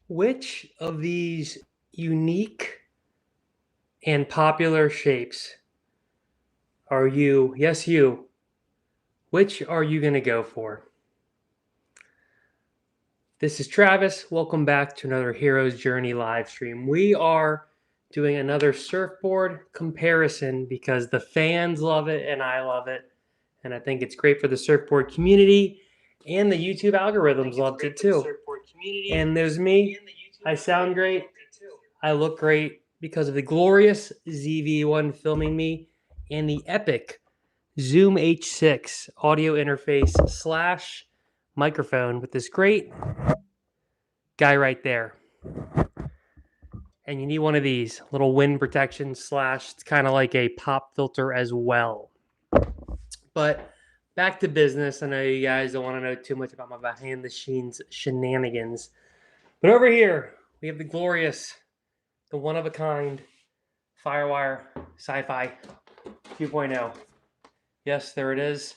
Which of these unique and popular shapes are you, yes you, which are you going to go for? This is Travis. Welcome back to another Hero's Journey live stream. We are doing another surfboard comparison because the fans love it and I love it. And I think it's great for the surfboard community, and the YouTube algorithms loved it too. And there's me. I sound great. I look great because of the glorious ZV-1 filming me and the epic Zoom H6 audio interface slash microphone with this great guy right there. And you need one of these little wind protection slash, it's kind of like a pop filter as well. But back to business. I know you guys don't want to know too much about my behind the scenes shenanigans. But over here, we have the glorious, the one of a kind FIREWIRE SCI-FI 2.0. Yes, there it is.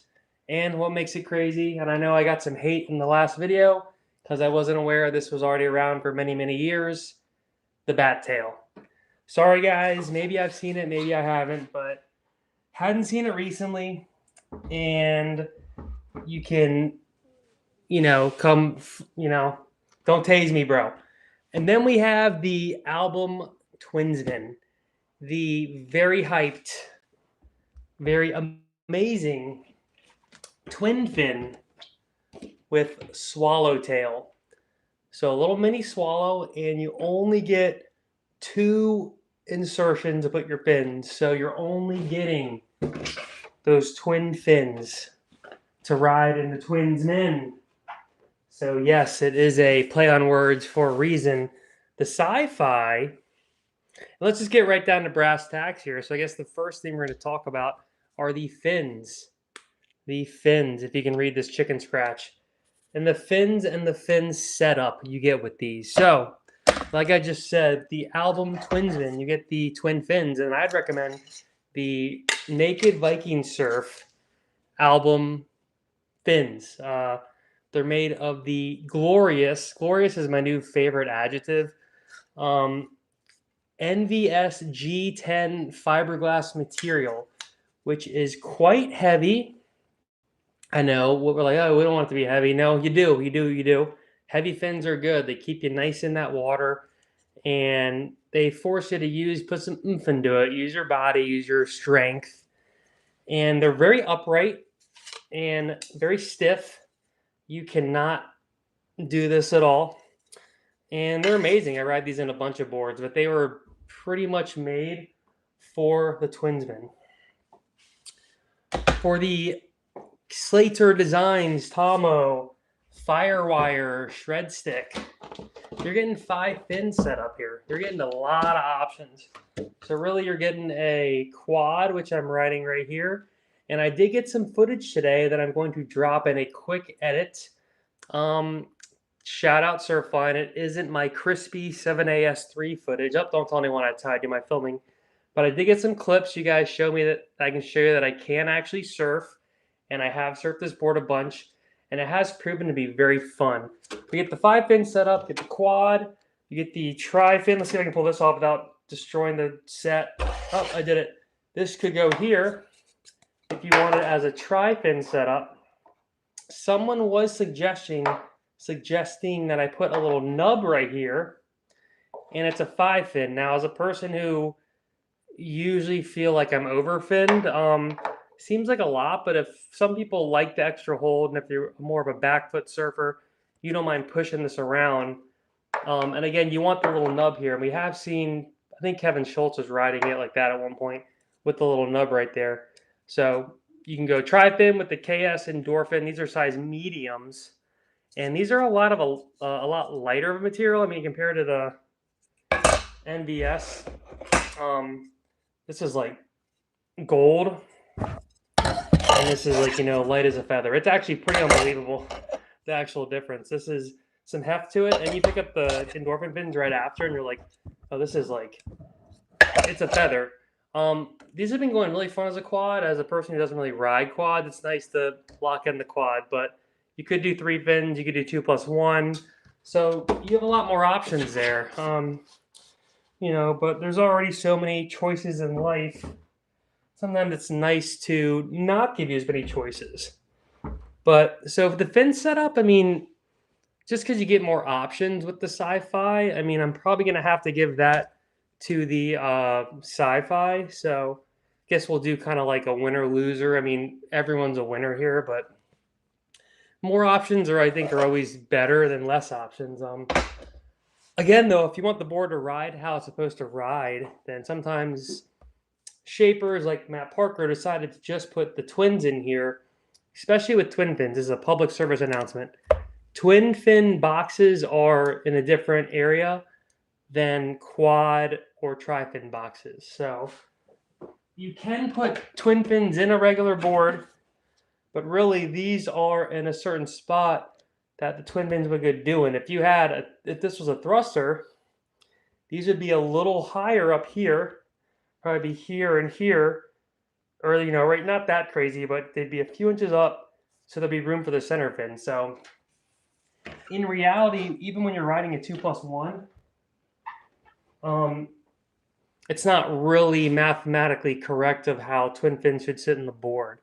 And what makes it crazy, and I know I got some hate in the last video because I wasn't aware this was already around for many, many years, the bat tail. Sorry guys, maybe I've seen it, maybe I haven't, but hadn't seen it recently. And you can, come, don't tase me, bro. And then we have the album TWINSMAN, the very hyped, very amazing twin fin with swallowtail. So a little mini swallow, and you only get 2 insertions to put your fins. So you're only getting those twin fins to ride in the TWINSMAN. So yes, it is a play on words for a reason. The sci-fi, let's just get right down to brass tacks here. So I guess the first thing we're going to talk about are the fins. The fins, if you can read this chicken scratch. And the fins and the fin setup you get with these. So, like I just said, the album TWINSMAN, you get the twin fins. And I'd recommend the Naked Viking Surf album fins. They're made of the glorious is my new favorite adjective, NVS G10 fiberglass material, which is quite heavy. I know, we're like, oh, we don't want it to be heavy. No, you do. Heavy fins are good. They keep you nice in that water, and they force you to put some oomph into it. Use your body, use your strength. And they're very upright and very stiff. You cannot do this at all. And they're amazing. I ride these in a bunch of boards, but they were pretty much made for the TWINSMAN. For the Slater Designs Tomo FIREWIRE Shred Stick, you're getting 5 fins set up here. You're getting a lot of options. So really you're getting a quad, which I'm riding right here. And I did get some footage today that I'm going to drop in a quick edit. Shout out Surfline. It isn't my crispy 7AS3 footage. Don't tell anyone I do my filming. But I did get some clips. You guys show me that I can show you that I can actually surf. And I have surfed this board a bunch. And it has proven to be very fun. We get the 5 fin setup, get the quad, you get the tri-fin. Let's see if I can pull this off without destroying the set. Oh, I did it. This could go here if you want it as a tri-fin setup. Someone was suggesting that I put a little nub right here, and it's a 5 fin. Now, as a person who usually feel like I'm overfinned, seems like a lot, but if some people like the extra hold, and if you're more of a back foot surfer, you don't mind pushing this around. And again, you want the little nub here. And we have seen, I think Kevin Schultz was riding it like that at one point with the little nub right there. So you can go tri-fin with the KS Endorphin. These are size mediums. And these are a lot lighter of a material. I mean, compared to the NVS, this is like gold. And this is like, light as a feather. It's actually pretty unbelievable, the actual difference. This is some heft to it, and you pick up the endorphin fins right after, and you're like, oh, this is like, it's a feather. These have been going really fun as a quad. As a person who doesn't really ride quads, it's nice to lock in the quad, but you could do 3 fins, you could do 2+1. So you have a lot more options there. You know, but there's already so many choices in life. Sometimes it's nice to not give you as many choices. But so if the fin setup, I mean, just because you get more options with the SCI-FI, I mean, I'm probably going to have to give that to the SCI-FI. So I guess we'll do kind of like a winner loser. I mean, everyone's a winner here, but more options I think are always better than less options. Again, though, if you want the board to ride how it's supposed to ride, then sometimes shapers like Matt Parker decided to just put the twins in here, especially with twin fins. This is a public service announcement. Twin fin boxes are in a different area than quad or tri-fin boxes. So you can put twin fins in a regular board, but really these are in a certain spot that the twin fins would go doing. If you had, if this was a thruster, these would be a little higher up here, probably be here and here, or you know, right, not that crazy, but they'd be a few inches up, so there'd be room for the center fin. So in reality, even when you're riding a 2+1, it's not really mathematically correct of how twin fins should sit in the board.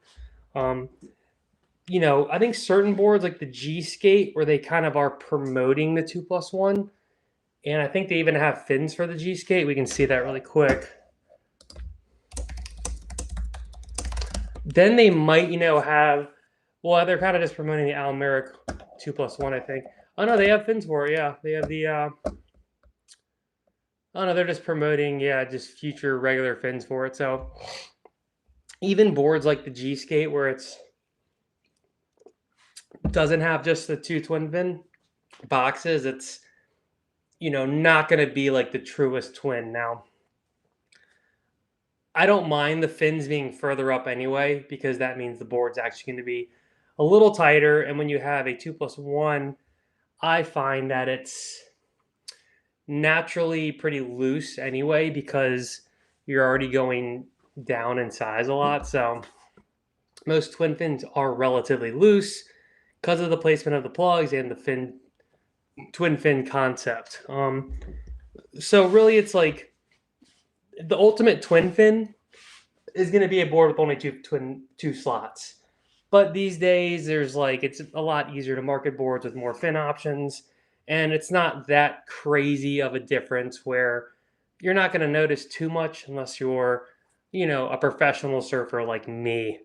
You know, I think certain boards like the G Skate, where they kind of are promoting the 2+1, and I think they even have fins for the G Skate. We can see that really quick. Then they might, you know, have, well, they're kind of just promoting the Almeric 2+1, I think. Oh no, they have fins for it. Yeah, they have the. Oh no, they're just promoting, yeah, just future regular fins for it. So even boards like the G Skate, where it's doesn't have just the 2 twin fin boxes, it's, you know, not going to be like the truest twin. Now, I don't mind the fins being further up anyway, because that means the board's actually going to be a little tighter. And when you have a 2+1, I find that it's naturally pretty loose anyway, because you're already going down in size a lot. So most twin fins are relatively loose because of the placement of the plugs and the twin fin concept. So really, it's like the ultimate twin fin is going to be a board with only two slots. But these days, there's like, it's a lot easier to market boards with more fin options, and it's not that crazy of a difference where you're not going to notice too much unless you're, you know, a professional surfer like me.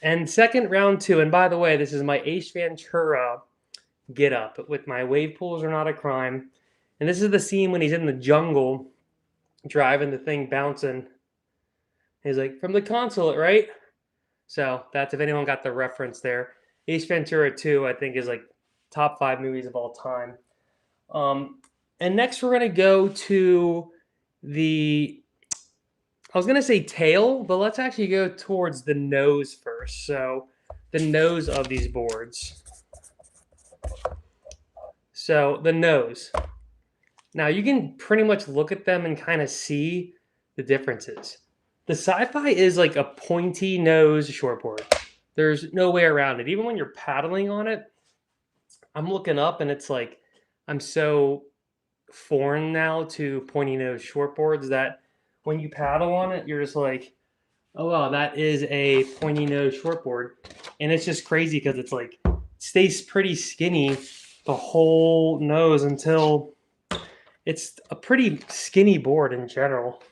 And second, round 2, and by the way, this is my Ace Ventura get up with my wave pools are not a crime. And this is the scene when he's in the jungle driving the thing bouncing. He's like, from the consulate, right? So that's, if anyone got the reference there. Ace Ventura 2, I think, is like top 5 movies of all time. And next we're going to go to the, I was going to say tail, but let's actually go towards the nose first. So the nose of these boards. So the nose. Now you can pretty much look at them and kind of see the differences. The SCI-FI is like a pointy nose shortboard. There's no way around it. Even when you're paddling on it, I'm looking up and it's like, I'm so foreign now to pointy nose shortboards that when you paddle on it, you're just like, oh wow, that is a pointy nose shortboard. And it's just crazy because it's like, it stays pretty skinny the whole nose until it's a pretty skinny board in general.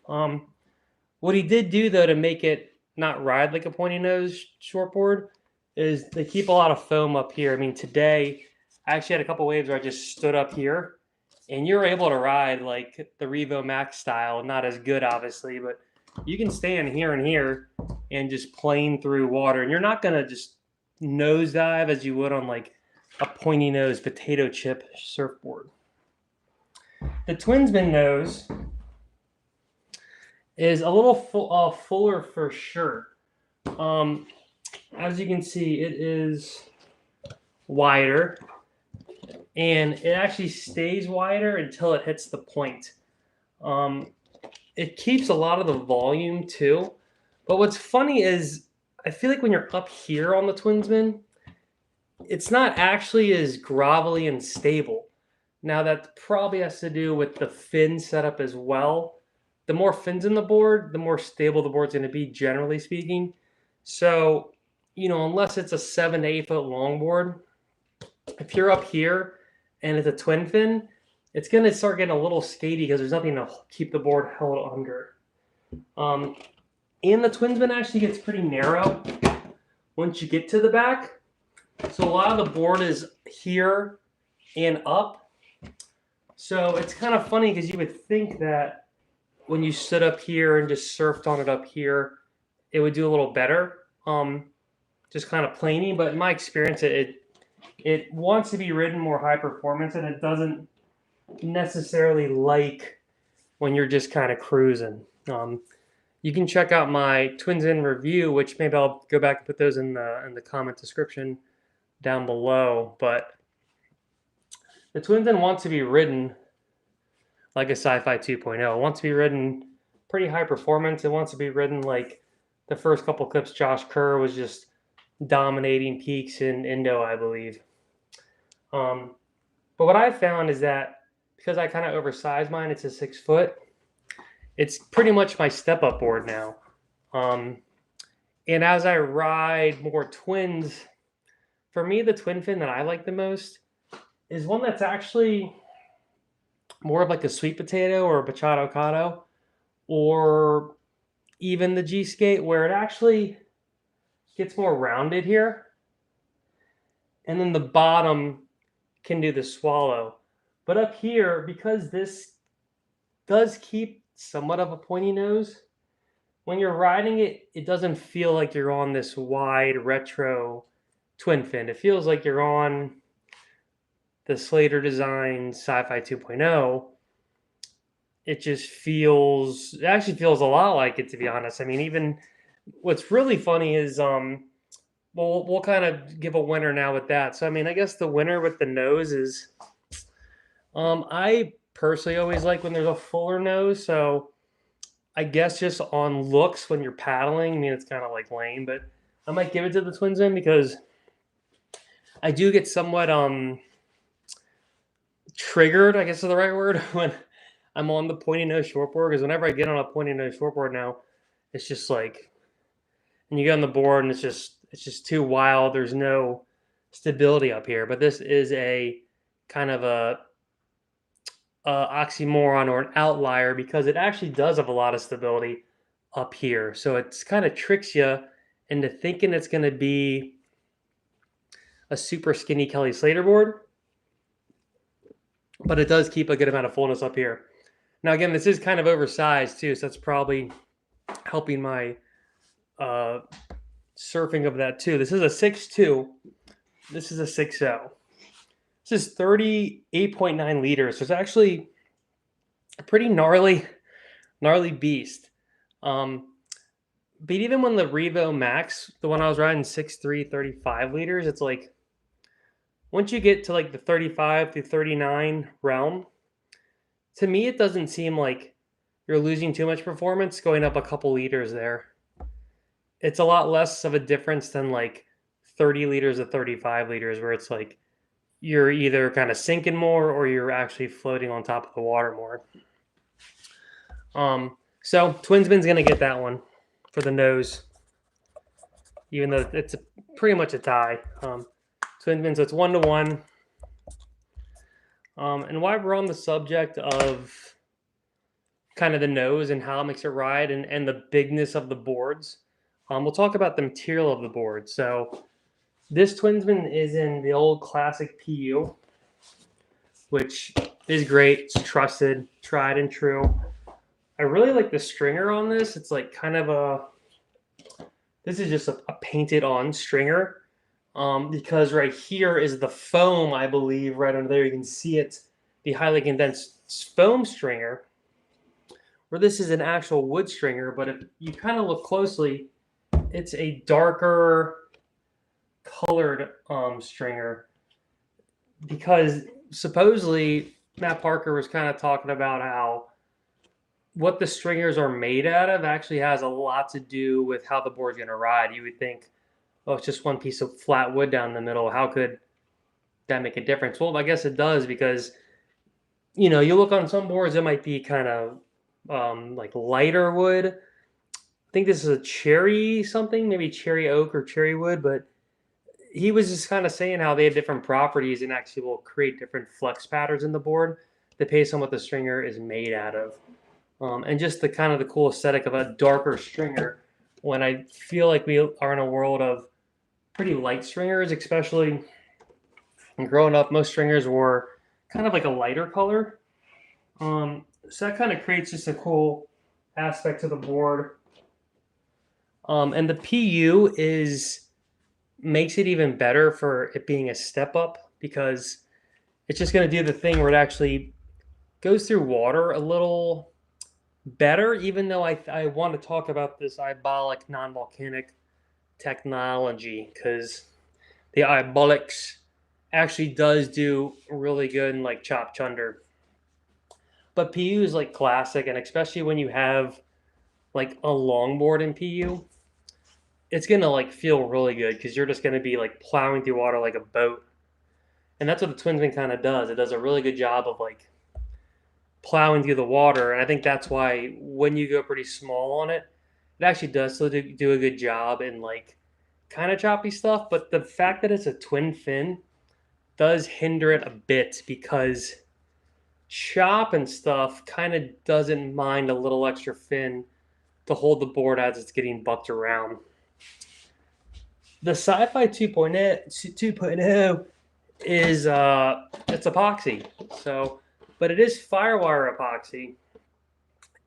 What he did do, though, to make it not ride like a pointy nose shortboard is they keep a lot of foam up here. I mean, today I actually had a couple waves where I just stood up here, and you're able to ride like the Revo Max style. Not as good, obviously, but you can stand here and here and just plane through water, and you're not going to just nosedive as you would on like a pointy nose potato chip surfboard. The TWINSMAN nose is a little fuller for sure. As you can see, it is wider, and it actually stays wider until it hits the point. It keeps a lot of the volume too, but what's funny is I feel like when you're up here on the TWINSMAN, it's not actually as grovelly and stable. Now that probably has to do with the fin setup as well. The more fins in the board, the more stable the board's going to be, generally speaking. So, unless it's a 7 to 8 foot long board, if you're up here and it's a twin fin, it's going to start getting a little skatey because there's nothing to keep the board held under. And the TWINSMAN actually gets pretty narrow once you get to the back. So a lot of the board is here and up. So it's kind of funny because you would think that when you stood up here and just surfed on it up here, it would do a little better. Just kind of plainy, but in my experience, it wants to be ridden more high performance, and it doesn't necessarily like when you're just kind of cruising. You can check out my TWINSMAN review, which maybe I'll go back and put those in the comment description down below. But the TWINSMAN wants to be ridden like a SCI-FI 2.0. It wants to be ridden pretty high performance. It wants to be ridden like the first couple clips Josh Kerr was just dominating peaks in Indo, I believe. But what I found is that because I kind of oversized mine, it's a 6 foot. It's pretty much my step-up board now. And as I ride more twins, for me, the twin fin that I like the most is one that's actually more of like a sweet potato or a bachata cado, or even the G-skate, where it actually gets more rounded here. And then the bottom can do the swallow. But up here, because this does keep somewhat of a pointy nose, when you're riding it, it doesn't feel like you're on this wide retro twin fin. It feels like you're on the Slater Designs SCI-FI 2.0. It actually feels a lot like it, to be honest. I mean, even what's really funny is, we'll kind of give a winner now with that. So, I mean, I guess the winner with the nose is, I personally always like when there's a fuller nose. So I guess just on looks when you're paddling, I mean, it's kind of like lame, but I might give it to the TWINSMAN because I do get somewhat triggered, I guess is the right word, when I'm on the pointy nose shortboard. Because whenever I get on a pointy nose shortboard now, it's just like, and you get on the board and it's just too wild. There's no stability up here. But this is a kind of a oxymoron or an outlier because it actually does have a lot of stability up here. So it's kind of tricks you into thinking it's going to be a super skinny Kelly Slater board, but it does keep a good amount of fullness up here. Now, again, this is kind of oversized too, so that's probably helping my surfing of that too. This is a 6.2. This is a 6.0. This is 38.9 liters. So it's actually a pretty gnarly beast. But even when the Revo Max, the one I was riding, 6.3, 35 liters, it's like, once you get to like the 35 to 39 realm, to me, it doesn't seem like you're losing too much performance going up a couple liters there. It's a lot less of a difference than like 30 liters to 35 liters, where it's like you're either kind of sinking more or you're actually floating on top of the water more. So TWINSMAN's going to get that one for the nose, even though it's pretty much a tie. TWINSMAN, so it's 1-1. And while we're on the subject of kind of the nose and how it makes it ride and the bigness of the boards, we'll talk about the material of the board. So this TWINSMAN is in the old classic PU, which is great. It's trusted, tried and true. I really like the stringer on this. It's like kind of this is just a painted on stringer. Because right here is the foam, I believe, right under there. You can see it, the highly condensed foam stringer, where this is an actual wood stringer. But if you kind of look closely, it's a darker colored stringer, because supposedly Matt Parker was kind of talking about how what the stringers are made out of actually has a lot to do with how the board's going to ride. You would think, oh, it's just one piece of flat wood down the middle. How could that make a difference? Well, I guess it does because, you know, you look on some boards, it might be kind of like lighter wood. I think this is a cherry something, maybe cherry oak or cherry wood, but he was just kind of saying how they have different properties and actually will create different flex patterns in the board based on what the stringer is made out of. And just the kind of the cool aesthetic of a darker stringer when I feel like we are in a world of pretty light stringers, especially growing up, most stringers were kind of like a lighter color. So that kind of creates just a cool aspect to the board. And the PU makes it even better for it being a step up because it's just going to do the thing where it actually goes through water a little better, even though I want to talk about this I-Bolic non-volcanic technology because the I-Bolics actually does do really good in like chop chunder. But PU is like classic, and especially when you have like a longboard in PU, it's gonna like feel really good because you're just gonna be like plowing through water like a boat. And that's what the TWINSMAN kind of does. It does a really good job of like plowing through the water. And I think that's why when you go pretty small on it, it actually does still do a good job in like kind of choppy stuff. But the fact that it's a twin fin does hinder it a bit because chop and stuff kind of doesn't mind a little extra fin to hold the board as it's getting bucked around. The SCI-FI 2.0 is it's epoxy. So, but it is FIREWIRE epoxy,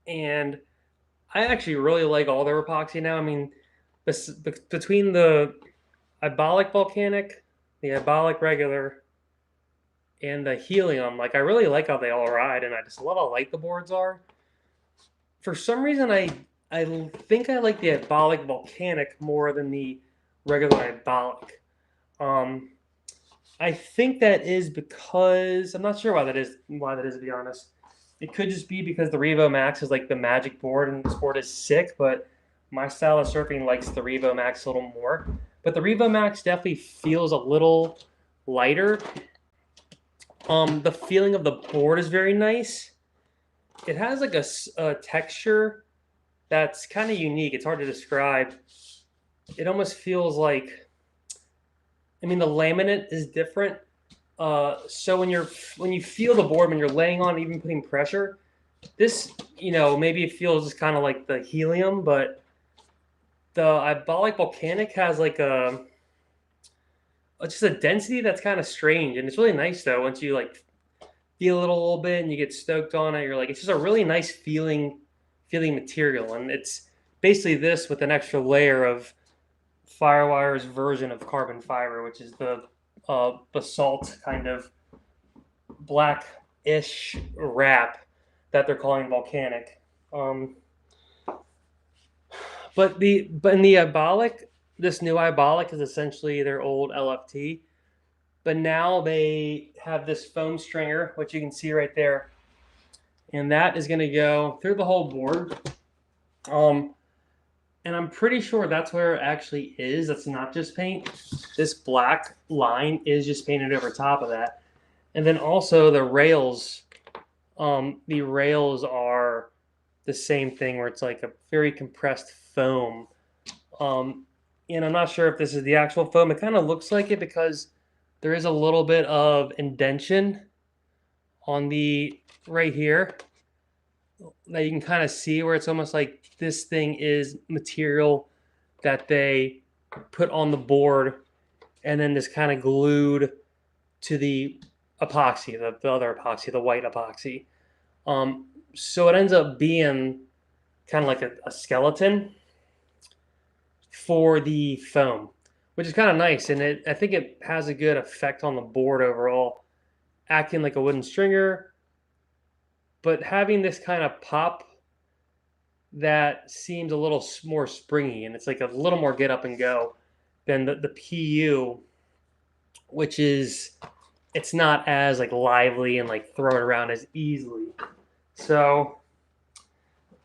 and I actually really like all their epoxy now. I mean, between the I-Bolic volcanic, the I-Bolic regular, and the helium, like I really like how they all ride, and I just love how light the boards are. For some reason, I think I like the I-Bolic volcanic more than the regular I-Bolic. I think that is because I'm not sure why that is. Why that is, to be honest. It could just be because the Revo Max is like the magic board, and this board is sick. But my style of surfing likes the Revo Max a little more. But the Revo Max definitely feels a little lighter. The feeling of the board is very nice. It has like a texture that's kind of unique. It's hard to describe. It almost feels like, I mean, the laminate is different. So when you feel the board when you're laying on, even putting pressure, this, you know, maybe it feels kind of like the helium, but the I-Bolic volcanic has like just a density that's kind of strange, and it's really nice though. Once you like feel it a little bit and you get stoked on it, you're like, it's just a really nice feeling material, and it's basically this with an extra layer of FireWire's version of carbon fiber, which is the basalt kind of black-ish wrap that they're calling volcanic. But in the I-Bolic, this new I-Bolic is essentially their old LFT, but now they have this foam stringer, which you can see right there, and that is going to go through the whole board. And I'm pretty sure that's where it actually is. That's not just paint. This black line is just painted over top of that. And then also the rails are the same thing where it's like a very compressed foam. And I'm not sure if this is the actual foam. It kind of looks like it because there is a little bit of indentation on the right here that you can kind of see where it's almost like this thing is material that they put on the board and then just kind of glued to the epoxy, the other epoxy, the white epoxy. So it ends up being kind of like a skeleton for the foam, which is kind of nice. And I think it has a good effect on the board overall, acting like a wooden stringer, but having this kind of pop that seems a little more springy, and it's like a little more get up and go than the PU, which is, it's not as like lively and like throw it around as easily. So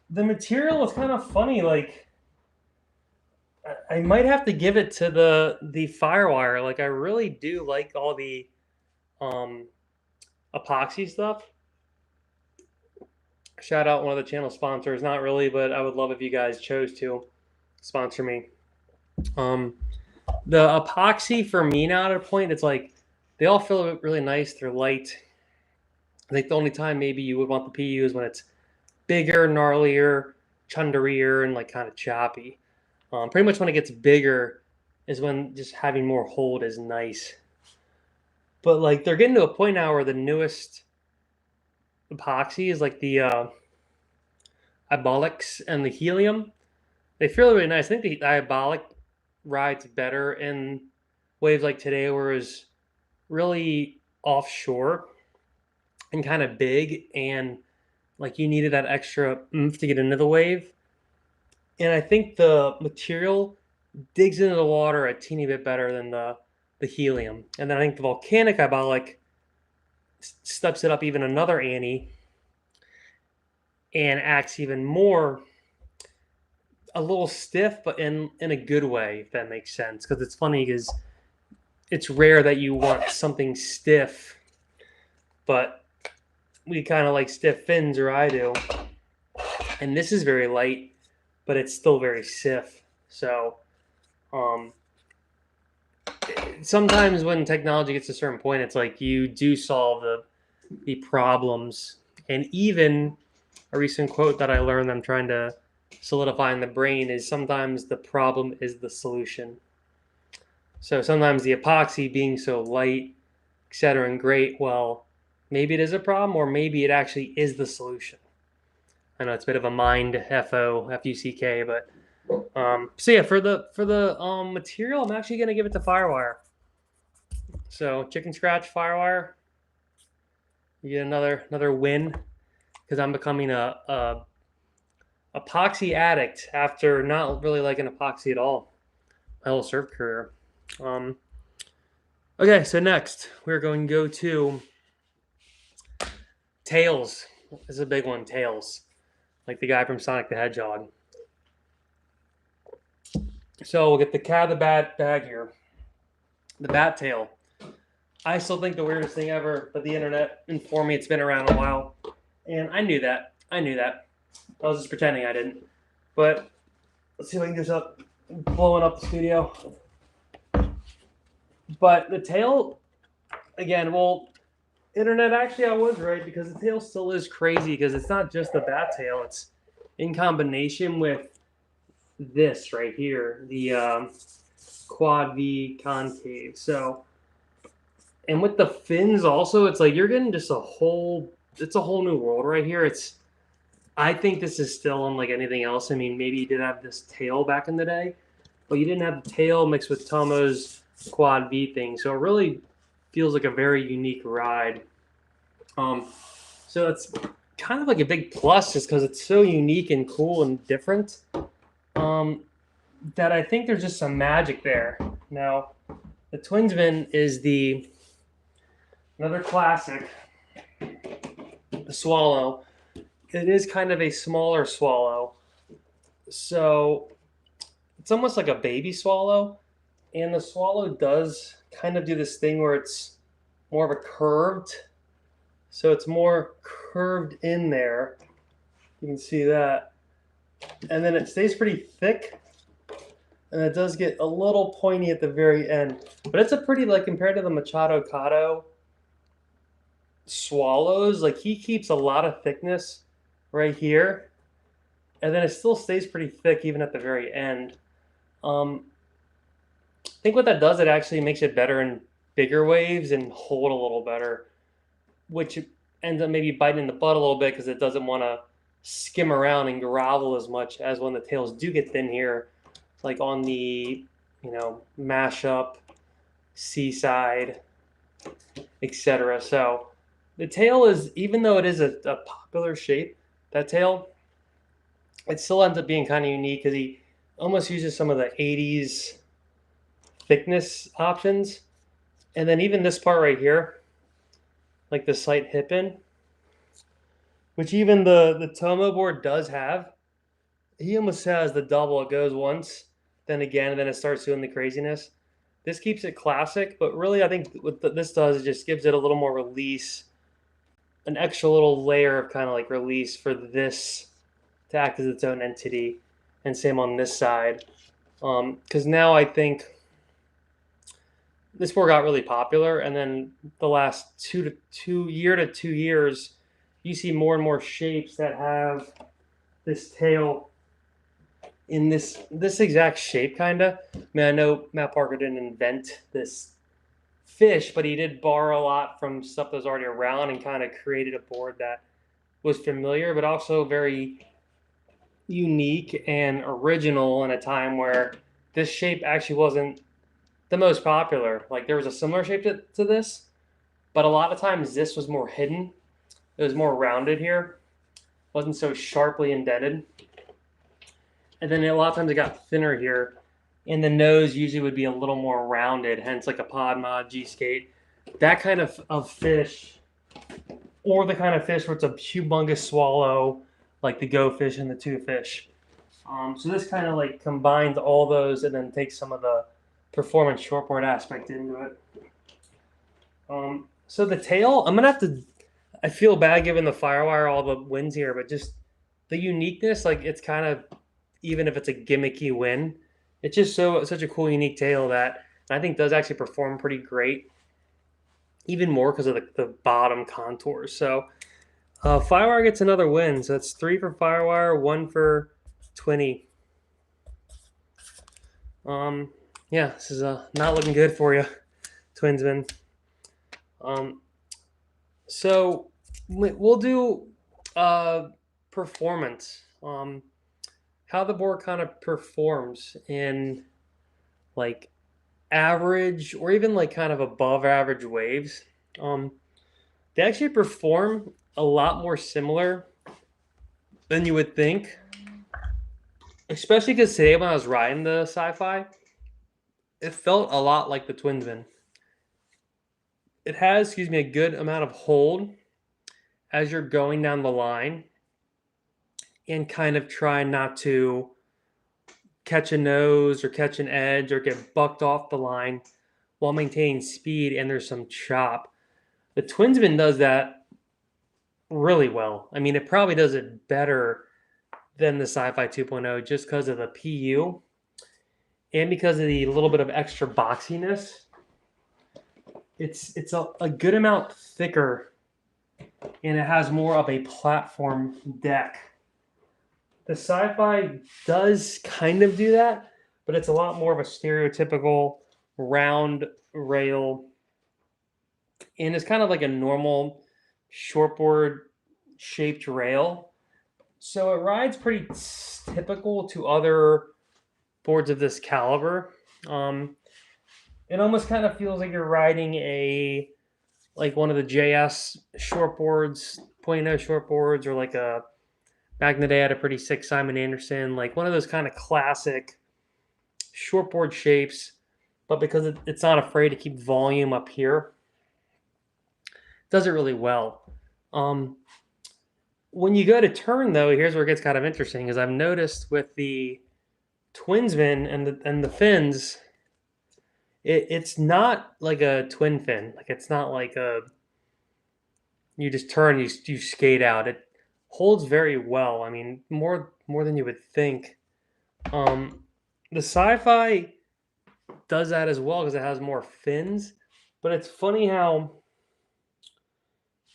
the material is kind of funny. Like, I might have to give it to the FireWire. Like I really do like all the um, epoxy stuff. Shout out one of the channel sponsors. Not really, but I would love if you guys chose to sponsor me. Um, the epoxy for me now at a point, it's like they all feel really nice. They're light. I think the only time maybe you would want the PU is when it's bigger, gnarlier, chunderier, and like kind of choppy. Pretty much when it gets bigger is when just having more hold is nice. But like they're getting to a point now where the newest epoxy is like the I-Bolics and the helium. They feel really nice. I think the I-Bolic rides better in waves like today, where it's really offshore and kind of big, and like you needed that extra oomph to get into the wave. And I think the material digs into the water a teeny bit better than the helium. And then I think the volcanic I-Bolic steps it up even another ante and acts even more a little stiff, but in a good way, if that makes sense. Because it's funny because it's rare that you want something stiff, but we kind of like stiff fins, or I do. And this is very light, but it's still very stiff. So sometimes when technology gets to a certain point, it's like you do solve the problems. And even a recent quote that I learned, I'm trying to solidify in the brain, is sometimes the problem is the solution. So sometimes the epoxy being so light, etc., and great, well, maybe it is a problem, or maybe it actually is the solution. I know it's a bit of a mind F-O-F-U-C-K, but so yeah, for the material, I'm actually gonna give it to FireWire. So chicken scratch FireWire, you get another win, because I'm becoming a epoxy addict after not really liking epoxy at all my whole surf career. Okay, so next we're going to go to tails. This is a big one, tails, like the guy from Sonic the Hedgehog. So we'll get the cat of the bat bag here, the bat tail. I still think the weirdest thing ever, but the internet informed me it's been around a while, and I knew that. I was just pretending I didn't. But let's see if I can do this blowing up the studio. But the tail, again, well, internet, actually I was right, because the tail still is crazy, because it's not just the bat tail, it's in combination with this right here, the Quad V concave. So, and with the fins also, it's like you're getting just it's a whole new world right here. I think this is still unlike anything else. I mean, maybe you did have this tail back in the day, but you didn't have the tail mixed with Tomo's Quad V thing. So it really feels like a very unique ride. So it's kind of like a big plus, just because it's so unique and cool and different, that I think there's just some magic there. Now, the TWINSMAN is another classic, the Swallow. It is kind of a smaller swallow, so it's almost like a baby swallow, and the swallow does kind of do this thing where it's more of a curved, so it's more curved in there. You can see that, and then it stays pretty thick, and it does get a little pointy at the very end, but it's a pretty, like, compared to the Machado Cotto swallows, like, he keeps a lot of thickness right here, and then it still stays pretty thick even at the very end. I think what that does, it actually makes it better in bigger waves and hold a little better, which ends up maybe biting the butt a little bit, because it doesn't want to skim around and grovel as much as when the tails do get thin here, like on the mashup, seaside, etc. So the tail is, even though it is a popular shape, that tail, it still ends up being kind of unique, because he almost uses some of the 80s thickness options. And then even this part right here, like the slight hip in, which even the Tomo board does have. He almost has the double. It goes once then again, and then it starts doing the craziness. This keeps it classic, but really I think what this does is just gives it a little more release, an extra little layer of kind of like release for this to act as its own entity, and same on this side. Because now I think this board got really popular, and then the last 2 to 2 years, you see more and more shapes that have this tail in this exact shape, kind of. I mean, I know Matt Parker didn't invent this fish, but he did borrow a lot from stuff that was already around and kind of created a board that was familiar, but also very unique and original in a time where this shape actually wasn't the most popular. Like there was a similar shape to this, but a lot of times this was more hidden. It was more rounded here. Wasn't so sharply indented. And then a lot of times it got thinner here. And the nose usually would be a little more rounded, hence like a pod mod, G-skate. That kind of fish, or the kind of fish where it's a humongous swallow, like the go fish and the two fish. So this kind of like combines all those and then takes some of the performance shortboard aspect into it. So the tail, I'm gonna have to. I feel bad giving the FIREWIRE all the wins here, but just the uniqueness, like it's kind of, even if it's a gimmicky win, it's just such a cool, unique tail that I think does actually perform pretty great, even more because of the bottom contours. So FIREWIRE gets another win. So that's 3 for FIREWIRE, 1 for Twinny. Yeah, this is not looking good for you, Twinsman. So we'll do performance. How the board kind of performs in like average or even like kind of above average waves. They actually perform a lot more similar than you would think, especially because today when I was riding the SCI-FI, it felt a lot like the Twinsman. It has, excuse me, a good amount of hold as you're going down the line and kind of try not to catch a nose or catch an edge or get bucked off the line while maintaining speed, and there's some chop. The Twinsman does that really well. I mean, it probably does it better than the SCI-FI 2.0 just because of the PU and because of the little bit of extra boxiness. It's a good amount thicker, and it has more of a platform deck. The SCI-FI does kind of do that, but it's a lot more of a stereotypical round rail, and it's kind of like a normal shortboard shaped rail. So it rides pretty typical to other boards of this caliber. It almost kind of feels like you're riding like one of the JS shortboards, 0.0 shortboards, or like back in the day I had a pretty sick Simon Anderson, like one of those kind of classic shortboard shapes, but because it's not afraid to keep volume up here, it does it really well. When you go to turn though, here's where it gets kind of interesting, is I've noticed with the Twinsman and the fins, it's not like a twin fin. Like it's not like you just turn, you skate out. It holds very well. I mean, more than you would think. The SCI-FI does that as well because it has more fins, but it's funny how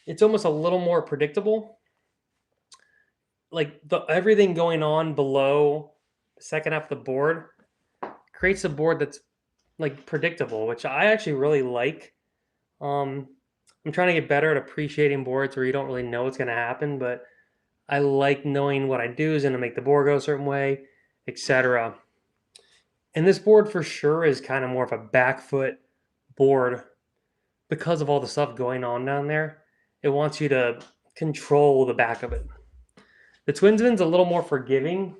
it's almost a little more predictable. Like everything going on below the second half of the board creates a board that's like predictable, which I actually really like. I'm trying to get better at appreciating boards where you don't really know what's going to happen, but I like knowing what I do is going to make the board go a certain way, etc. And this board for sure is kind of more of a back foot board because of all the stuff going on down there. It wants you to control the back of it. The Twinsman's a little more forgiving.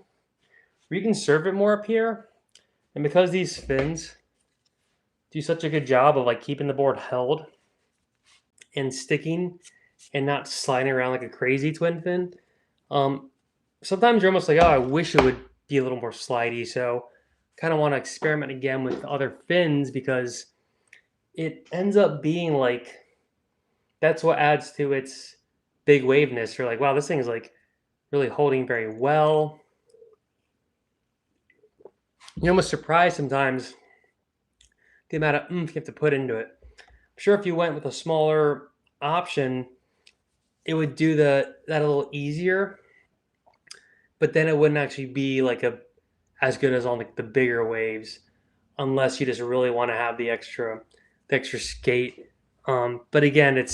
You can serve it more up here, and because these fins do such a good job of like keeping the board held and sticking and not sliding around like a crazy twin fin, sometimes you're almost like, oh, I wish it would be a little more slidey. So kind of want to experiment again with other fins because it ends up being like that's what adds to its big waveness. You're like, wow, this thing is like really holding very well. You're almost surprised sometimes the amount of oomph you have to put into it. I'm sure if you went with a smaller option, it would do that a little easier, but then it wouldn't actually be like as good as on like the bigger waves, unless you just really want to have the extra skate. But again,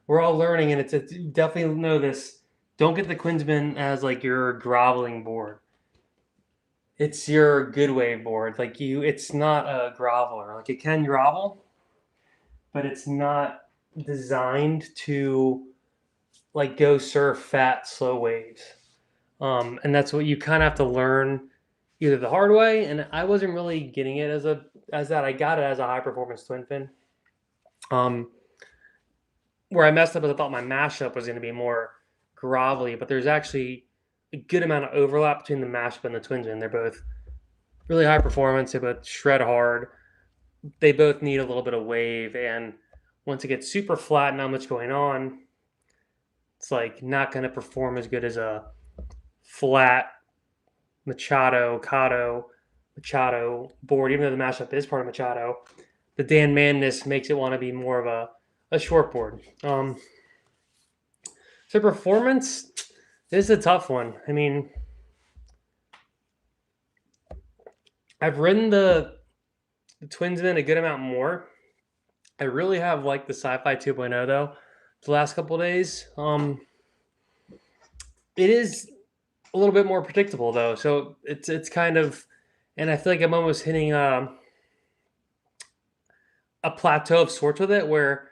we're all learning, and it's definitely know this. Don't get the TWINSMAN as like your groveling board. It's your good wave board. Like it's not a groveler. Like it can grovel, but it's not designed to like go surf fat slow waves. And that's what you kind of have to learn either the hard way. And I wasn't really getting it as that. I got it as a high performance twin fin. Where I messed up is I thought my mashup was going to be more grovelly, but there's actually a good amount of overlap between the mashup and the TWINSMAN. They're both really high performance. They both shred hard. They both need a little bit of wave, and once it gets super flat and not much going on, it's like not going to perform as good as a flat Machado board. Even though the mashup is part of Machado, the Dan Madness makes it want to be more of a short board. So performance, this is a tough one. I mean, I've ridden the TWINSMAN a good amount more. I really have liked the SCI-FI 2.0 though. The last couple of days, it is a little bit more predictable though. So it's kind of, and I feel like I'm almost hitting a plateau of sorts with it where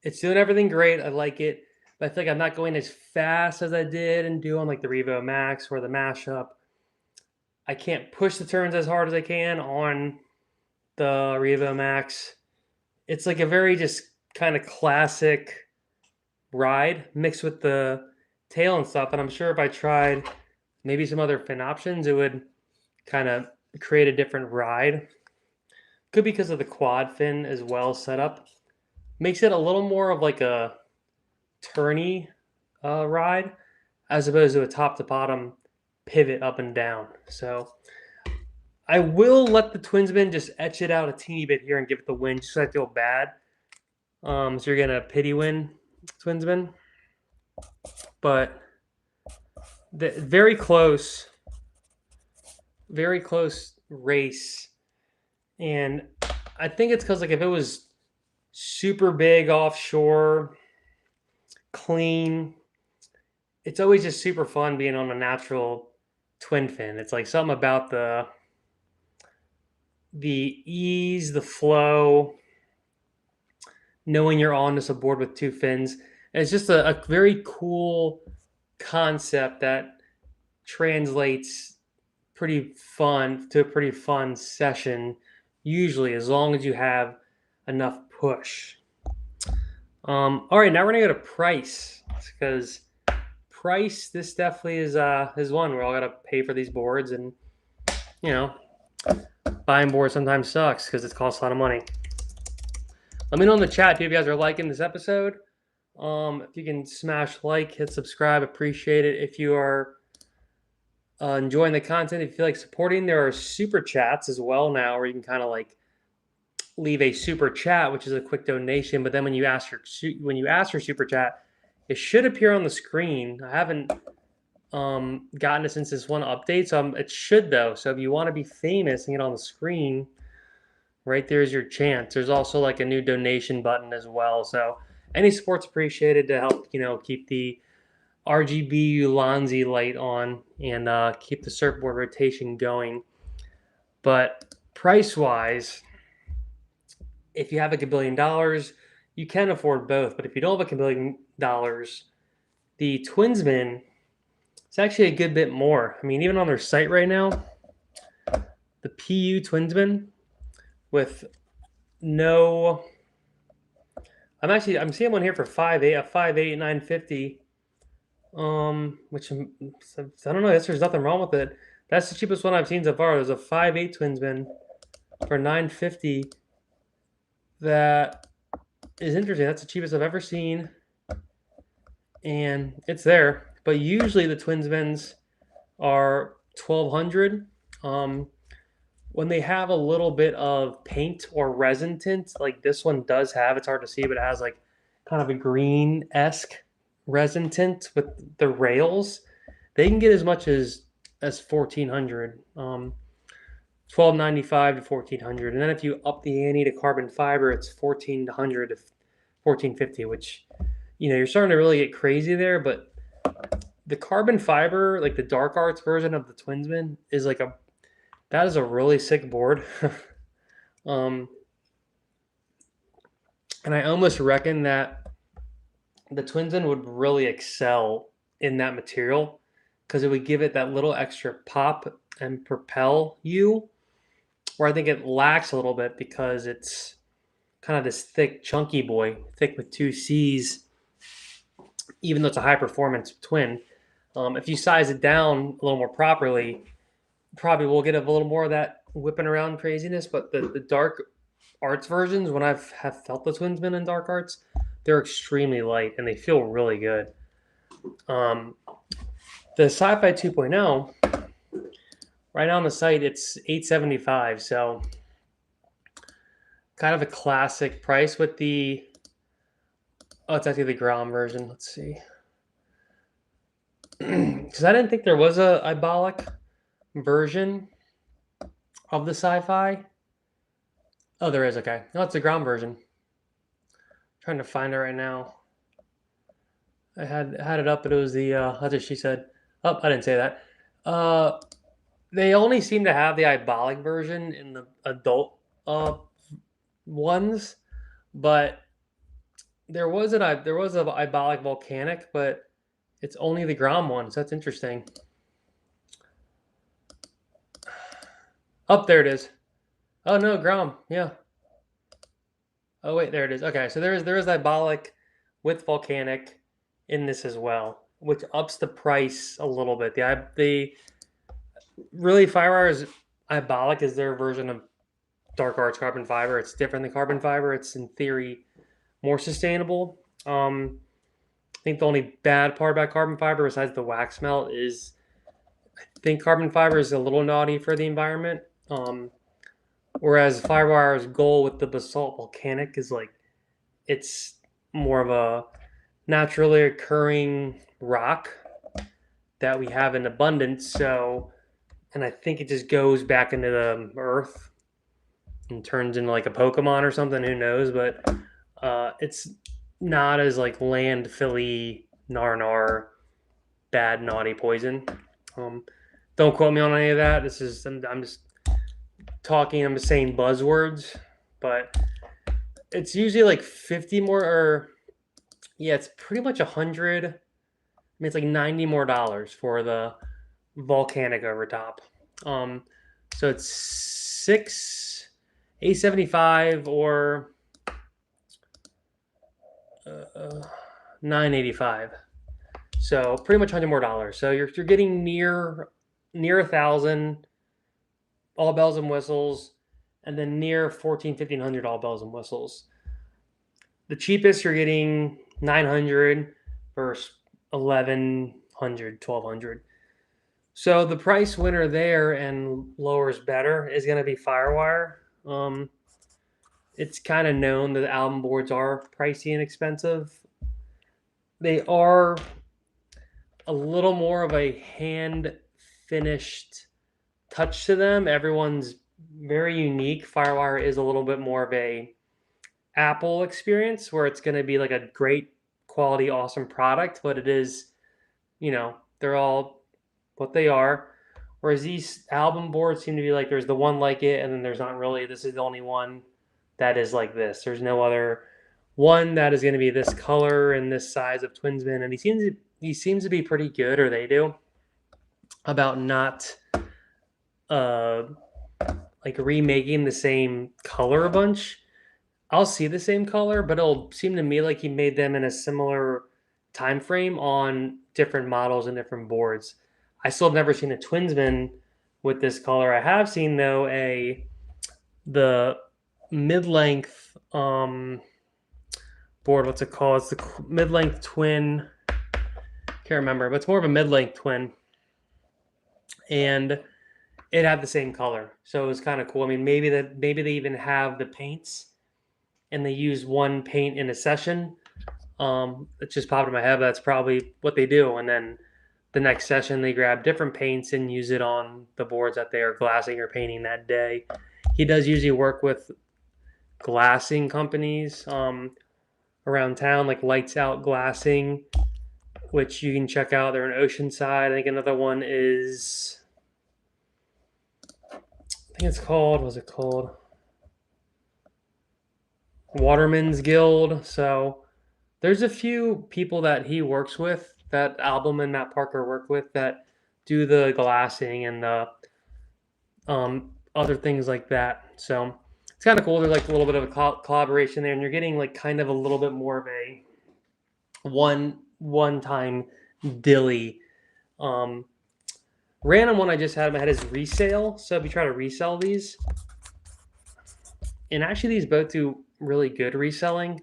it's doing everything great. I like it, but I feel like I'm not going as fast as I did and do on like the Revo Max or the mashup. I can't push the turns as hard as I can on the Revo Max. It's like a very just kind of classic ride mixed with the tail and stuff. And I'm sure if I tried maybe some other fin options, it would kind of create a different ride. Could be because of the quad fin as well set up. Makes it a little more of like a turny ride as opposed to a top to bottom pivot up and down. So I will let the TWINSMAN just etch it out a teeny bit here and give it the win just so I feel bad. So you're going to pity win TWINSMAN. But very close race. And I think it's because like if it was super big offshore, clean, it's always just super fun being on a natural twin fin. It's like something about the ease, the flow, knowing you're on this board with two fins. And it's just a very cool concept that translates pretty fun to a pretty fun session, usually as long as you have enough push. All right, now we're gonna go to price because price. This definitely is one where I gotta pay for these boards, and you know, buying boards sometimes sucks because it costs a lot of money. Let me know in the chat if you guys are liking this episode. If you can smash like, hit subscribe, appreciate it. If you are enjoying the content, if you feel like supporting, there are super chats as well now, where you can kind of like leave a super chat, which is a quick donation. But then when you ask for super chat, it should appear on the screen. I haven't gotten it since this one update, so it should though. So if you want to be famous and get on the screen, right there's your chance. There's also like a new donation button as well. So any support's appreciated to help keep the RGB Ulanzi light on and keep the surfboard rotation going. But price-wise, if you have like $1 billion, you can afford both. But if you don't have like $1 billion, the TWINSMAN is actually a good bit more. I mean, even on their site right now, the PU TWINSMAN with no, I'm seeing one here for 5.8, a 5.8 950. Which I don't know. I guess there's nothing wrong with it. That's the cheapest one I've seen so far. There's a 5.8 TWINSMAN for $950 that is interesting. That's the cheapest I've ever seen, and it's there. But usually the TWINSMANs are $1,200. When they have a little bit of paint or resin tint, like this one does have, it's hard to see, but it has like kind of a green-esque resin tint with the rails. They can get as much as $1,400, $1,295 to $1,400, and then if you up the ante to carbon fiber, it's $1,400 to $1,450, which you're starting to really get crazy there. But the carbon fiber, like the dark arts version of the TWINSMAN, is like that is a really sick board. And I almost reckon that the TWINSMAN would really excel in that material because it would give it that little extra pop and propel you, where I think it lacks a little bit because it's kind of this thick, chunky boy, thick with two C's, even though it's a high performance twin. If you size it down a little more properly, probably we'll get a little more of that whipping around craziness. But the dark arts versions, when have felt the TWINSMAN in dark arts, they're extremely light and they feel really good. The SCI-FI 2.0, right now on the site, it's $875. So kind of a classic price with the, oh, it's actually the ground version. Let's see. Because I didn't think there was a I-Bolic version of the SCI-FI. Oh, there is. Okay. No, it's the ground version. I'm trying to find it right now. I had it up, but it was the, that's what she said. Oh, I didn't say that. They only seem to have the I-Bolic version in the adult ones, but there was an I-Bolic volcanic, but it's only the ground one, so that's interesting. Oh, there it is. Oh no, ground, yeah. Oh wait, there it is. Okay, so there is I-Bolic with volcanic in this as well, which ups the price a little bit. The really FIREWIRE's I-Bolic is their version of dark arts carbon fiber. It's different than carbon fiber. It's in theory more sustainable. I think the only bad part about carbon fiber, besides the wax melt, is I think carbon fiber is a little naughty for the environment. Whereas FIREWIRE's goal with the basalt volcanic is like it's more of a naturally occurring rock that we have in abundance. So, and I think it just goes back into the earth and turns into like a Pokemon or something. Who knows? But it's not as like landfilly, nar, bad, naughty poison. Don't quote me on any of that. This is I'm just talking. I'm just saying buzzwords, but it's usually like 50 more, or yeah, it's pretty much 100. I mean, it's like $90 more for the volcanic over top. So it's $875 or $985. So pretty much $100 more. So you're getting near 1,000 all bells and whistles, and then near 1,500 all bells and whistles. The cheapest you're getting 900 versus 1,100, 1,200. So the price winner there and lowers better is going to be FIREWIRE. It's kind of known that album boards are pricey and expensive. They are a little more of a hand finished touch to them. Everyone's very unique. FIREWIRE is a little bit more of a Apple experience where it's going to be like a great quality, awesome product, but it is, they're all what they are. Whereas these album boards seem to be like there's the one like it, and then there's not really. This is the only one that is like this. There's no other one that is going to be this color and this size of TWINSMAN. And he seems to be pretty good, or they do, about not like remaking the same color a bunch. I'll see the same color, but it'll seem to me like he made them in a similar time frame on different models and different boards. I still have never seen a TWINSMAN with this color. I have seen though the mid-length board. What's it called? It's the mid-length twin. Can't remember, but it's more of a mid-length twin, and it had the same color, so it was kind of cool. I mean, maybe they even have the paints, and they use one paint in a session. It just popped in my head. That's probably what they do, and then the next session they grab different paints and use it on the boards that they are glassing or painting that day. He does usually work with glassing companies around town, like Lights Out Glassing, which you can check out. They're in Oceanside. I think another one is, I think it's called, what's it called? Waterman's Guild. So there's a few people that he works with, that Album and Matt Parker work with, that do the glassing and the other things like that. So it's kind of cool. There's like a little bit of a collaboration there, and you're getting like kind of a little bit more of a one-time dilly. Random one I just had in my head is resale. So if you try to resell these, and actually these both do really good reselling.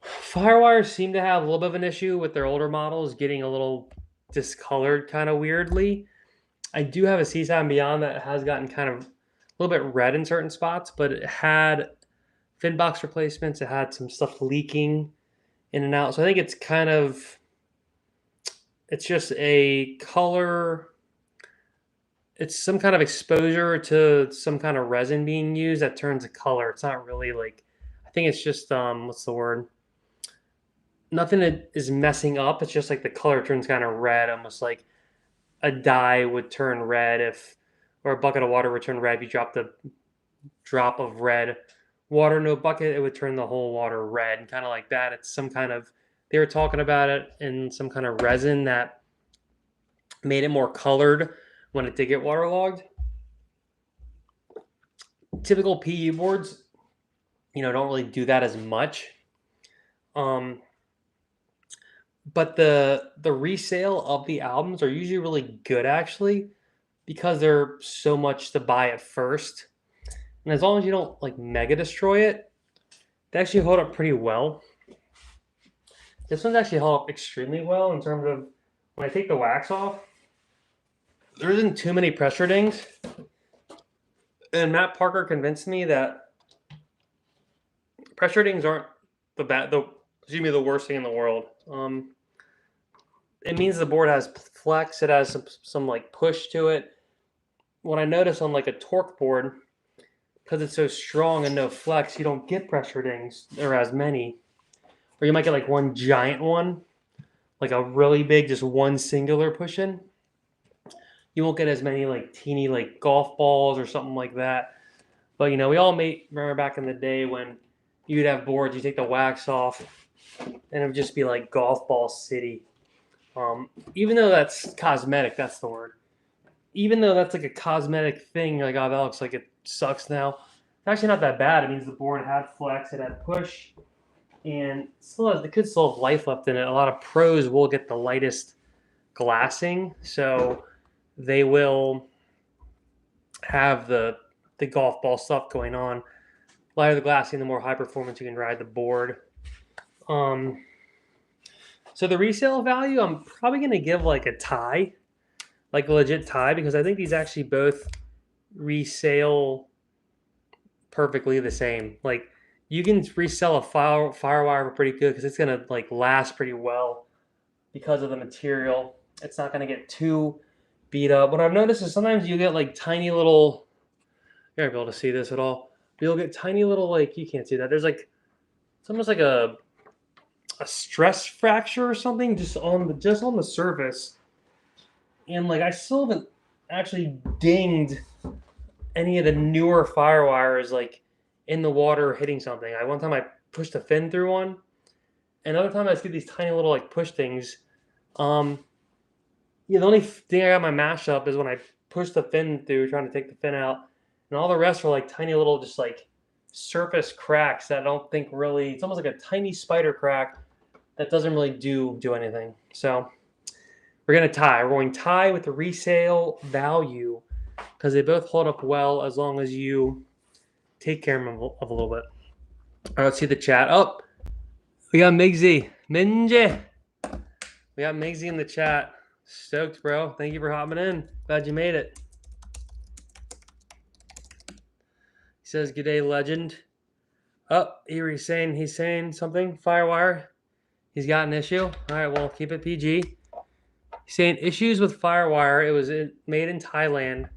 FIREWIRE seem to have a little bit of an issue with their older models getting a little discolored kind of weirdly. I do have a Seaside and Beyond that has gotten kind of a little bit red in certain spots, but it had fin box replacements. It had some stuff leaking in and out. So I think it's kind of, it's just a color. It's some kind of exposure to some kind of resin being used that turns a color. It's not really like, I think it's just, what's the word? Nothing that is messing up. It's just like the color turns kind of red, almost like a dye would turn red if, or a bucket of water would turn red. If you drop the drop of red water into a bucket, it would turn the whole water red, kind of like that. It's some kind of, they were talking about it in some kind of resin that made it more colored when it did get waterlogged. Typical PU boards, don't really do that as much. But the resale of the albums are usually really good, actually, because they're so much to buy at first. And as long as you don't like mega destroy it, they actually hold up pretty well. This one's actually held up extremely well in terms of when I take the wax off, there isn't too many pressure dings. And Matt Parker convinced me that pressure dings aren't the worst thing in the world. It means the board has flex. It has some like push to it. What I notice on like a torque board, because it's so strong and no flex, you don't get pressure dings or as many. Or you might get like one giant one, like a really big, just one singular push in. You won't get as many like teeny like golf balls or something like that. But we all remember back in the day when you'd have boards, you take the wax off, and it would just be like golf ball city. Even though that's cosmetic, that's the word. Even though that's like a cosmetic thing, like, oh, that looks like it sucks now. It's actually not that bad. It means the board had flex, it had push, and it could still have life left in it. A lot of pros will get the lightest glassing, so they will have the golf ball stuff going on. The lighter the glassing, the more high performance you can ride the board. So the resale value, I'm probably going to give like a tie, like a legit tie, because I think these actually both resale perfectly the same. Like you can resell a FIREWIRE for pretty good because it's going to like last pretty well because of the material. It's not going to get too beat up. What I've noticed is sometimes you get like tiny little, you're not able to see this at all. You'll get tiny little, like, you can't see that. There's like, it's almost like a stress fracture or something just on the surface. And like I still haven't actually dinged any of the newer FIREWIREs like in the water hitting something. One time I pushed a fin through one. Another time I see these tiny little like push things. The only thing I got my mash up is when I pushed the fin through trying to take the fin out. And all the rest were like tiny little just like surface cracks that I don't think really, it's almost like a tiny spider crack that doesn't really do anything. So We're going to tie. We're going to tie with the resale value because they both hold up well as long as you take care of them a little bit. All right, let's see the chat. Oh, we got Migsy. Minje. We got Migsy in the chat. Stoked, bro. Thank you for hopping in. Glad you made it. He says, "Good day, legend." Oh, he's saying something. FIREWIRE. He's got an issue. All right, well, keep it PG. He's saying issues with FIREWIRE. It was made in Thailand,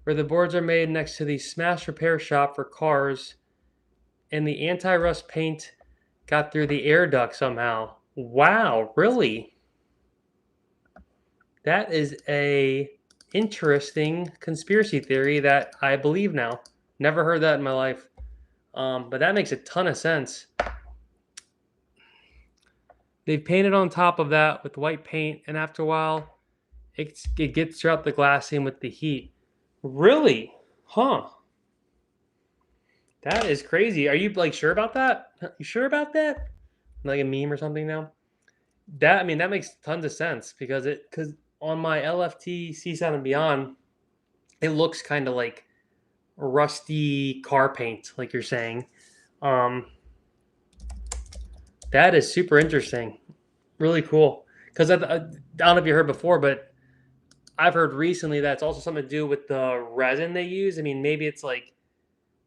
where the boards are made next to the smash repair shop for cars, and the anti-rust paint got through the air duct somehow. Wow, really? That is a interesting conspiracy theory that I believe now. Never heard that in my life. But that makes a ton of sense. They've painted on top of that with white paint, and after a while, it gets throughout the glassing with the heat. Really? Huh. That is crazy. Are you like sure about that? You sure about that? Like a meme or something now? That makes tons of sense because on my LFT C7 and Beyond, it looks kind of like rusty car paint, like you're saying. That is super interesting. Really cool. Because I don't know if you heard before, but I've heard recently that's also something to do with the resin they use. I mean, maybe it's like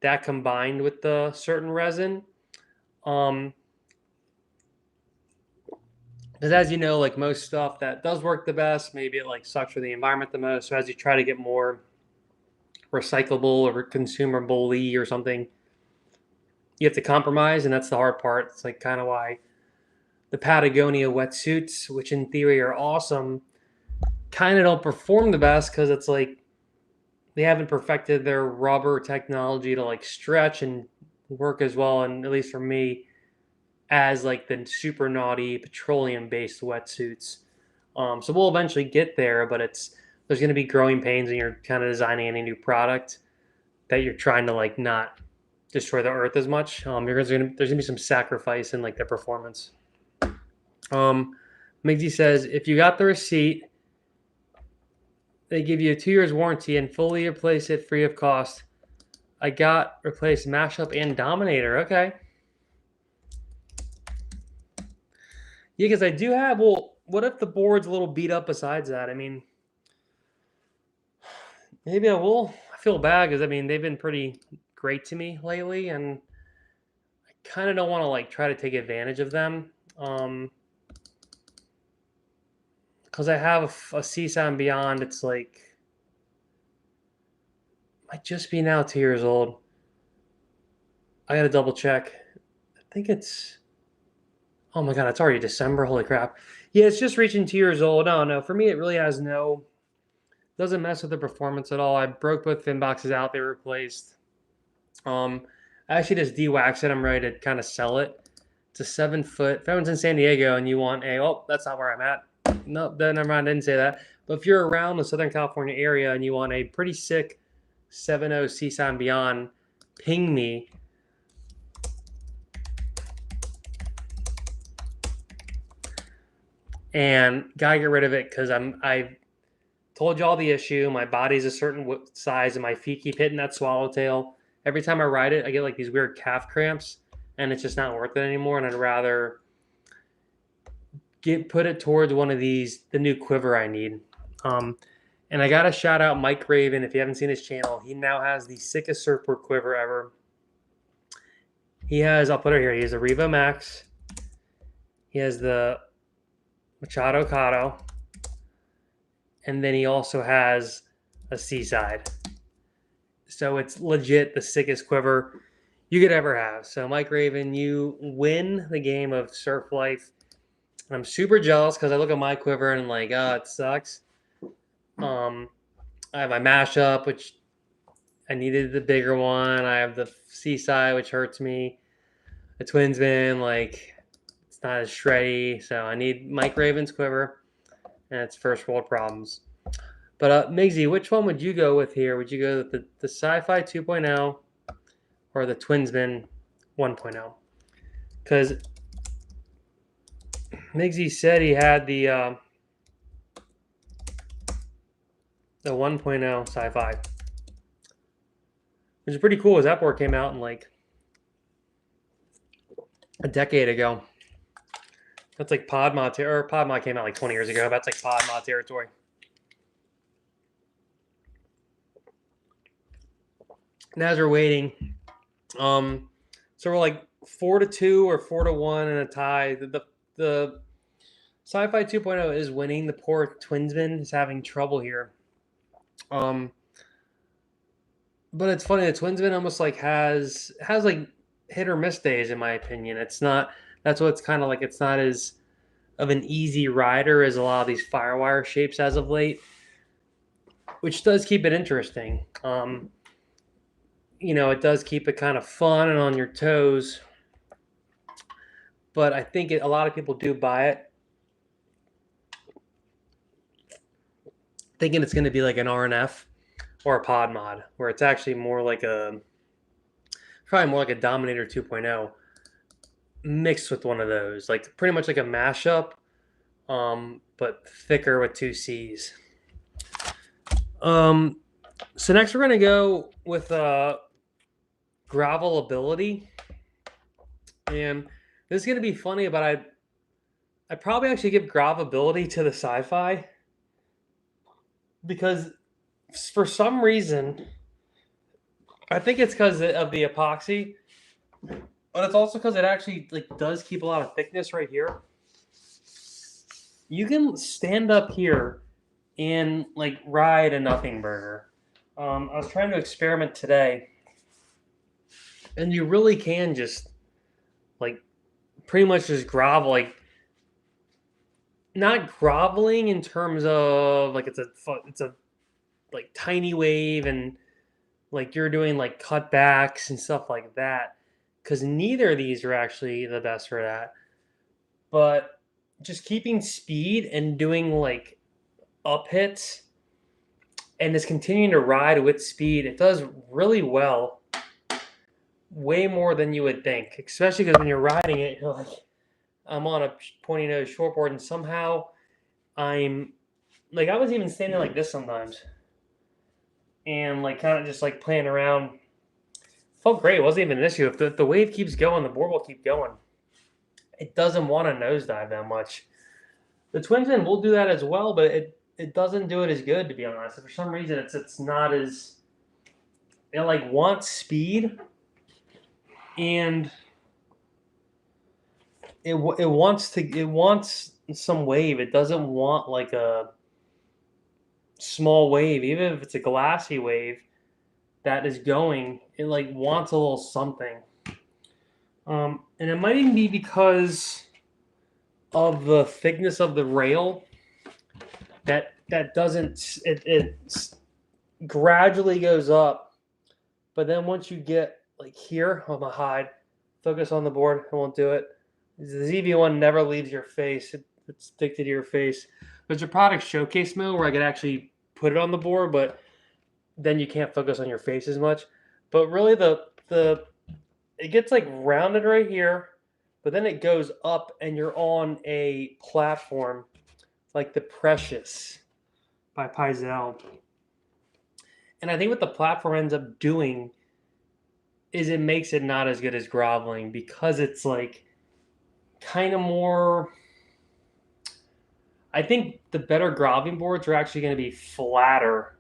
that combined with the certain resin. Because as you know, like most stuff that does work the best, maybe it like sucks for the environment the most. So as you try to get more recyclable or consumable-y or something, you have to compromise, and that's the hard part. It's like kind of why the Patagonia wetsuits, which in theory are awesome, kind of don't perform the best because it's like they haven't perfected their rubber technology to like stretch and work as well, and at least for me, as like the super naughty petroleum-based wetsuits. So we'll eventually get there, but there's going to be growing pains when you're kind of designing any new product that you're trying to like not destroy the earth as much. There's going to be some sacrifice in like their performance. Migsy says, if you got the receipt, they give you a 2 years warranty and fully replace it free of cost. I got replaced mashup and dominator. Okay. Yeah, because I do have, well, what if the board's a little beat up besides that? I mean, maybe I feel bad because, I mean, they've been pretty great to me lately, and I kind of don't want to, like, try to take advantage of them. Because I have a CSAM Beyond, it's like, might just be now 2 years old. I got to double check. I think it's, oh my God, it's already December. Holy crap. Yeah, it's just reaching 2 years old. No, for me, it really doesn't mess with the performance at all. I broke both fin boxes out. They were replaced. I actually just de-waxed it. I'm ready to kind of sell it. It's a 7 foot. If everyone's in San Diego and you want that's not where I'm at. No, never mind. I didn't say that. But if you're around the Southern California area and you want a pretty sick 7.0 CSAM Beyond, ping me. And gotta get rid of it because I've told you all the issue. My body's a certain size and my feet keep hitting that swallowtail. Every time I ride it, I get like these weird calf cramps, and it's just not worth it anymore. And I'd rather put it towards one of these, the new quiver I need. And I gotta shout out Mike Raven. If you haven't seen his channel, he now has the sickest surfboard quiver ever. He has, I'll put it here. He has a Revo Max. He has the Machado Cotto. And then he also has a Seaside. So it's legit the sickest quiver you could ever have. So Mike Raven, you win the game of surf life. I'm super jealous because I look at my quiver and I'm like, oh, it sucks. I have my mashup, which I needed the bigger one. I have the Seaside, which hurts me. The TWINSMAN, like, it's not as shreddy. So I need Mike Raven's quiver, and it's first world problems. But Migsy, which one would you go with here? Would you go with the SCI-FI 2.0 or the TWINSMAN 1.0? Because Migsy said he had the the 1.0 Sci-Fi, which is pretty cool, because that board came out in like a decade ago. That's like pod mod, or pod mod came out like 20 years ago. That's like pod mod territory. Now as we're waiting, so we're like 4-2 or 4-1 in a tie. The Sci-Fi 2.0 is winning. The poor TWINSMAN is having trouble here. But it's funny. The TWINSMAN almost like has like hit or miss days, in my opinion. It's not. That's what it's kind of like. It's not as of an easy rider as a lot of these FIREWIRE shapes as of late, which does keep it interesting. It does keep it kind of fun and on your toes. But I think a lot of people do buy it thinking it's going to be like an RNF or a pod mod, where it's actually more like probably more like a Dominator 2.0 mixed with one of those, like pretty much like a mashup, but thicker with 2 C's. So next we're going to go with grovel ability. And this is going to be funny, but I'd probably actually give grovability to the Sci-Fi, because for some reason, I think it's because of the epoxy, but it's also because it actually like does keep a lot of thickness right here. You can stand up here and like ride a nothing burger. I was trying to experiment today, and you really can just like pretty much just grovel, like not groveling in terms of like it's a like tiny wave and like you're doing like cutbacks and stuff like that, because neither of these are actually the best for that. But just keeping speed and doing like up hits and just continuing to ride with speed, it does really well, way more than you would think, especially because when you're riding it, you're like, I'm on a pointy nose shortboard, and somehow I'm like, I was even standing like this sometimes and like kind of just like playing around. Felt great. It wasn't even an issue. If the wave keeps going, the board will keep going. It doesn't want to nosedive that much. The TWINSMAN will do that as well, but it doesn't do it as good, to be honest. For some reason, it's not as, it like wants speed, and it wants some wave. It doesn't want like a small wave, even if it's a glassy wave that is going. It like wants a little something, and it might even be because of the thickness of the rail that doesn't, it gradually goes up, but then once you get like here, I'm gonna hide, focus on the board, I won't do it. The ZV1 never leaves your face. It's addicted to your face. There's a product showcase mode where I could actually put it on the board, but then you can't focus on your face as much. But really it gets like rounded right here, but then it goes up and you're on a platform like the Precious by Paizel. And I think what the platform ends up doing is it makes it not as good as groveling, because it's like kind of more, I think the better groveling boards are actually going to be flatter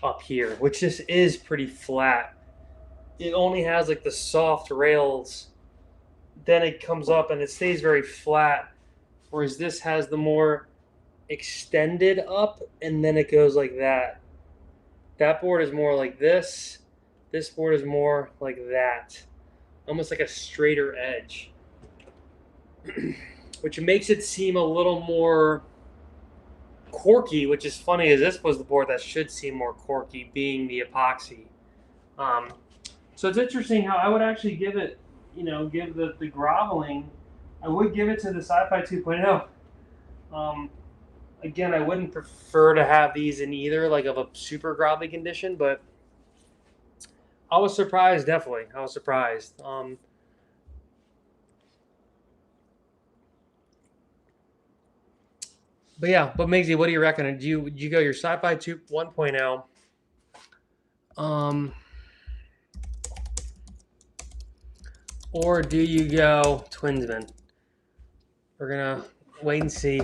up here, which just is pretty flat. It only has like the soft rails, then it comes up and it stays very flat, whereas this has the more extended up and then it goes like that. That board is more like this. This board is more like that, almost like a straighter edge, which makes it seem a little more corky, which is funny, as this was the board that should seem more corky, being the epoxy. So it's interesting how I would actually give it, give the groveling, I would give it to the Sci-Fi 2.0. Again, I wouldn't prefer to have these in either like of a super grovelly condition, but I was surprised, definitely. I was surprised. But yeah, but Maisie, what do you reckon? Do you go your SCI-FI 2 1.0? Um, or do you go TWINSMAN? We're gonna wait and see.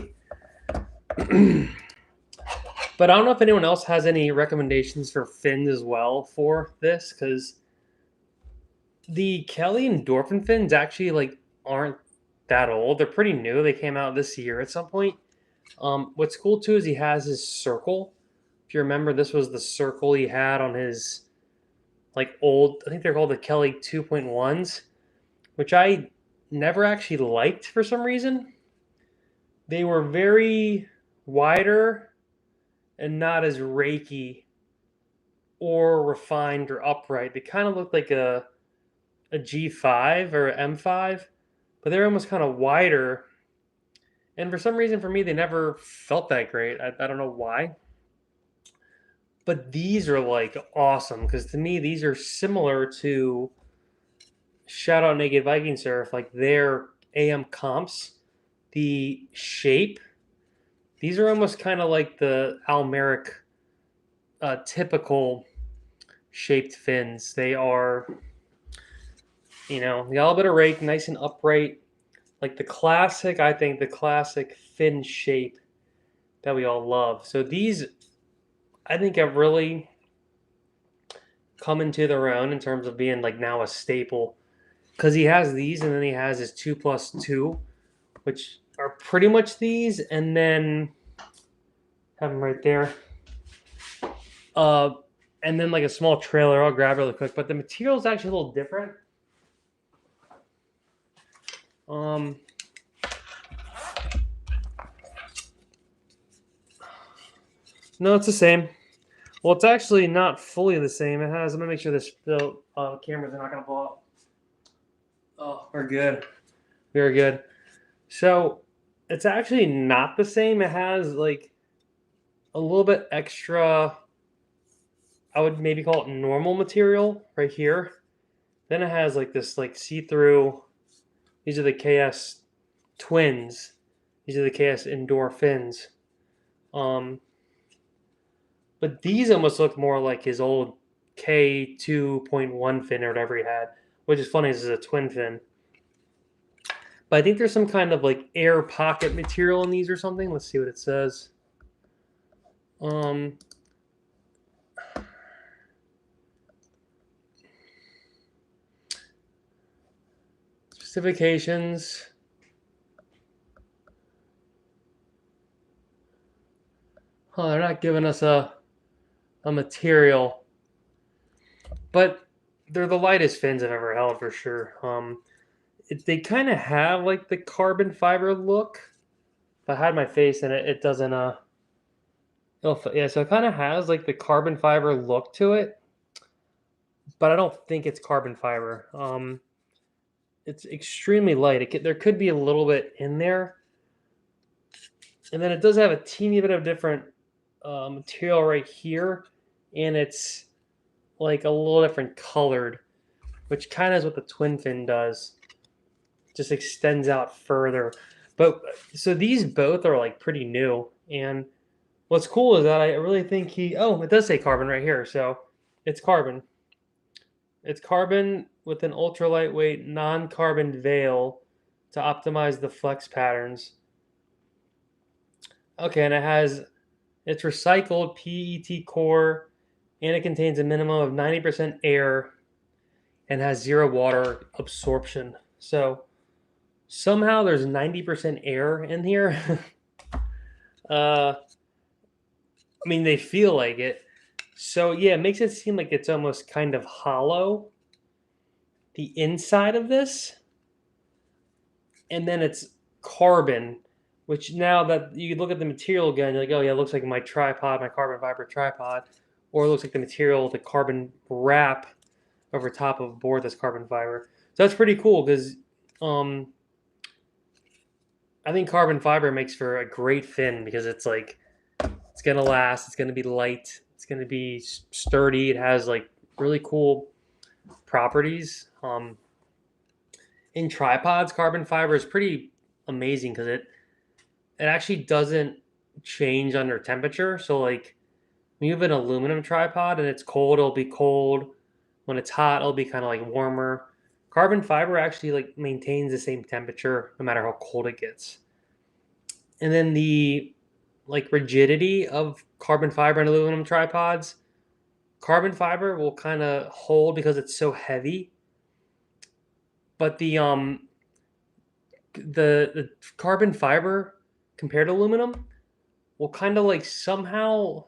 But I don't know if anyone else has any recommendations for fins as well for this, because the Kelly Endorphin fins actually like aren't that old. They're pretty new. They came out this year at some point. What's cool too is he has his circle. If you remember, this was the circle he had on his like old. I think they're called the Kelly 2.1s, which I never actually liked for some reason. They were very wider and not as raky or refined or upright. They kind of looked like a G5 or M5, but they're almost kind of wider. And for some reason, for me, they never felt that great. I don't know why. But these are like awesome because to me, these are similar to shout out Naked Viking Surf, like their AM comps. The shape, these are almost kind of like the Almeric typical shaped fins. They are, they got a bit of rake, nice and upright. Like the classic, I think the classic fin shape that we all love. So these, I think, have really come into their own in terms of being like now a staple. Because he has these, and then he has his 2+2, which are pretty much these, and then have them right there. Uh, and then like a small trailer. I'll grab really quick, but the material is actually a little different. No, it's the same. Well, it's actually not fully the same. It has. I'm gonna make sure the cameras are not gonna blow up. Oh, we're good. Very good. So it's actually not the same. It has like a little bit extra. I would maybe call it normal material right here. Then it has like this like see-through. These are the KS twins. These are the KS indoor fins. But these almost look more like his old K2.1 fin or whatever he had, which is funny. This is a twin fin. But I think there's some kind of like air pocket material in these or something. Let's see what it says. Specifications. Oh, they're not giving us a material, but they're the lightest fins I've ever held for sure. They kind of have like the carbon fiber look. If I had my face in it, it doesn't. Yeah, so it kind of has like the carbon fiber look to it, but I don't think it's carbon fiber. It's extremely light. There could be a little bit in there, and then it does have a teeny bit of different material right here, and it's like a little different colored, which kind of is what the twin fin does. Just extends out further. But so these both are like pretty new, and what's cool is that I really think it does say carbon right here, so it's carbon. It's carbon with an ultra lightweight non-carbon veil to optimize the flex patterns. Okay, and it's recycled PET core, and it contains a minimum of 90% air and has zero water absorption. So somehow there's 90% air in here. I mean, they feel like it. So yeah, it makes it seem like it's almost kind of hollow, the inside of this, and then it's carbon, which now that you look at the material again, you're like, oh yeah, it looks like my tripod, my carbon fiber tripod, or it looks like the material, the carbon wrap over top of a board that's carbon fiber. So that's pretty cool because I think carbon fiber makes for a great fin because it's like it's gonna last, it's gonna be light, it's gonna be sturdy. It has like really cool properties. In tripods, carbon fiber is pretty amazing because it actually doesn't change under temperature. So like when you have an aluminum tripod and it's cold, it'll be cold. When it's hot, it'll be kind of like warmer. Carbon fiber actually like maintains the same temperature no matter how cold it gets. And then the like rigidity of carbon fiber and aluminum tripods, carbon fiber will kind of hold because it's so heavy, but the carbon fiber compared to aluminum will kind of like somehow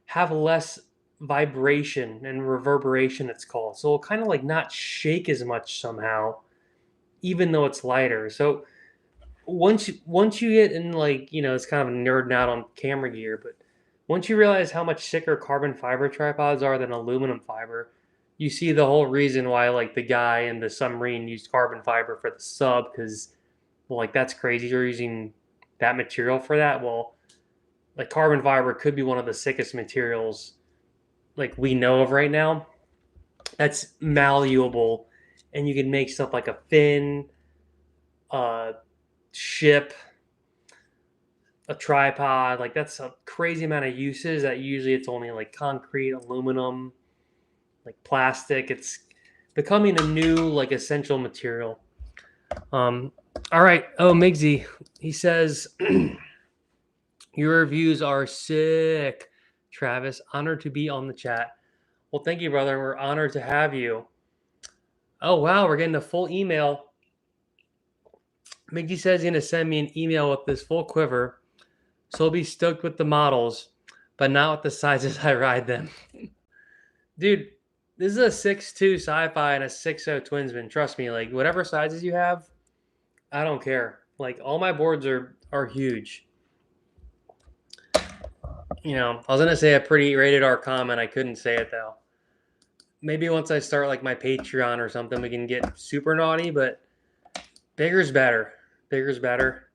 have less vibration and reverberation, it's called. So it'll kind of like not shake as much somehow, even though it's lighter. So once you get in, like, it's kind of nerding out on camera gear, but once you realize how much thicker carbon fiber tripods are than aluminum fiber, you see the whole reason why like the guy in the submarine used carbon fiber for the sub, because well, like that's crazy. You're using that material for that. Well, like carbon fiber could be one of the sickest materials like we know of right now. That's malleable, and you can make stuff like a fin, a ship, a tripod. Like that's a crazy amount of uses that usually it's only like concrete, aluminum, like plastic. It's becoming a new like essential material. All right. Oh, Migsy, he says your reviews are sick. Travis, honored to be on the chat. Well, thank you, brother. We're honored to have you. Oh wow, we're getting a full email. Mickey says he's gonna send me an email with this full quiver, so he'll be stoked with the models, but not with the sizes I ride them. Dude, this is a 6'2 SCI-FI and a 6'0 TWINSMAN. Trust me, like whatever sizes you have, I don't care. Like all my boards are huge. I was gonna say a pretty rated R comment. I couldn't say it though. Maybe once I start like my Patreon or something, we can get super naughty, but bigger's better. Bigger's better.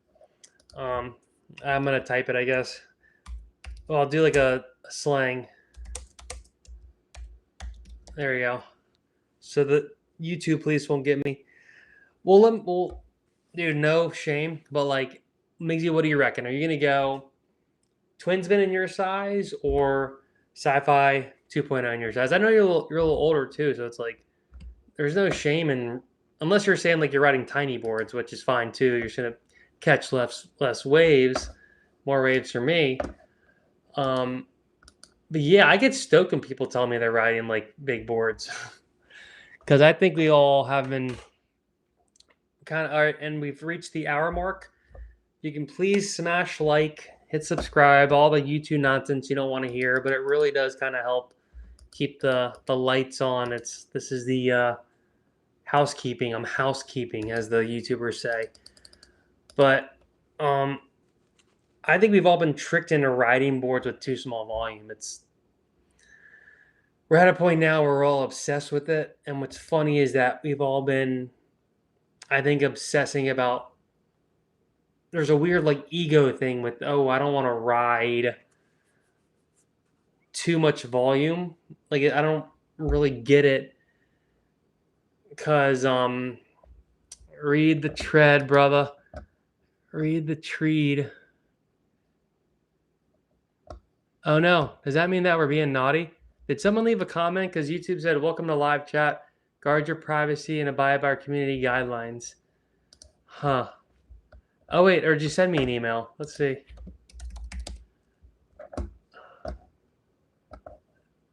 I'm gonna type it, I guess. Well, I'll do like a slang. There you go. So the YouTube police won't get me. Well, dude, no shame, but like, Migsy, what do you reckon? Are you gonna go TWINSMAN in your size or SCI-FI 2.0 in your size? I know you're a little older too, so it's like there's no shame in, unless you're saying like you're riding tiny boards, which is fine too. You're just gonna catch less waves, more waves for me. But yeah, I get stoked when people tell me they're riding like big boards, because I think we all have been kind of. All right, and we've reached the hour mark. You can please smash like, hit subscribe, all the YouTube nonsense you don't want to hear, but it really does kind of help keep the lights on. This is the housekeeping. I'm housekeeping, as the YouTubers say. But I think we've all been tricked into riding boards with too small volume. We're at a point now where we're all obsessed with it. And what's funny is that we've all been, I think, obsessing about, there's a weird like ego thing with, oh, I don't want to ride too much volume. Like I don't really get it, because read the tread, brother. Read the tread. Oh no, does that mean that we're being naughty? Did someone leave a comment? Because YouTube said, welcome to live chat. Guard your privacy and abide by our community guidelines. Huh. Oh wait, or did you send me an email? Let's see.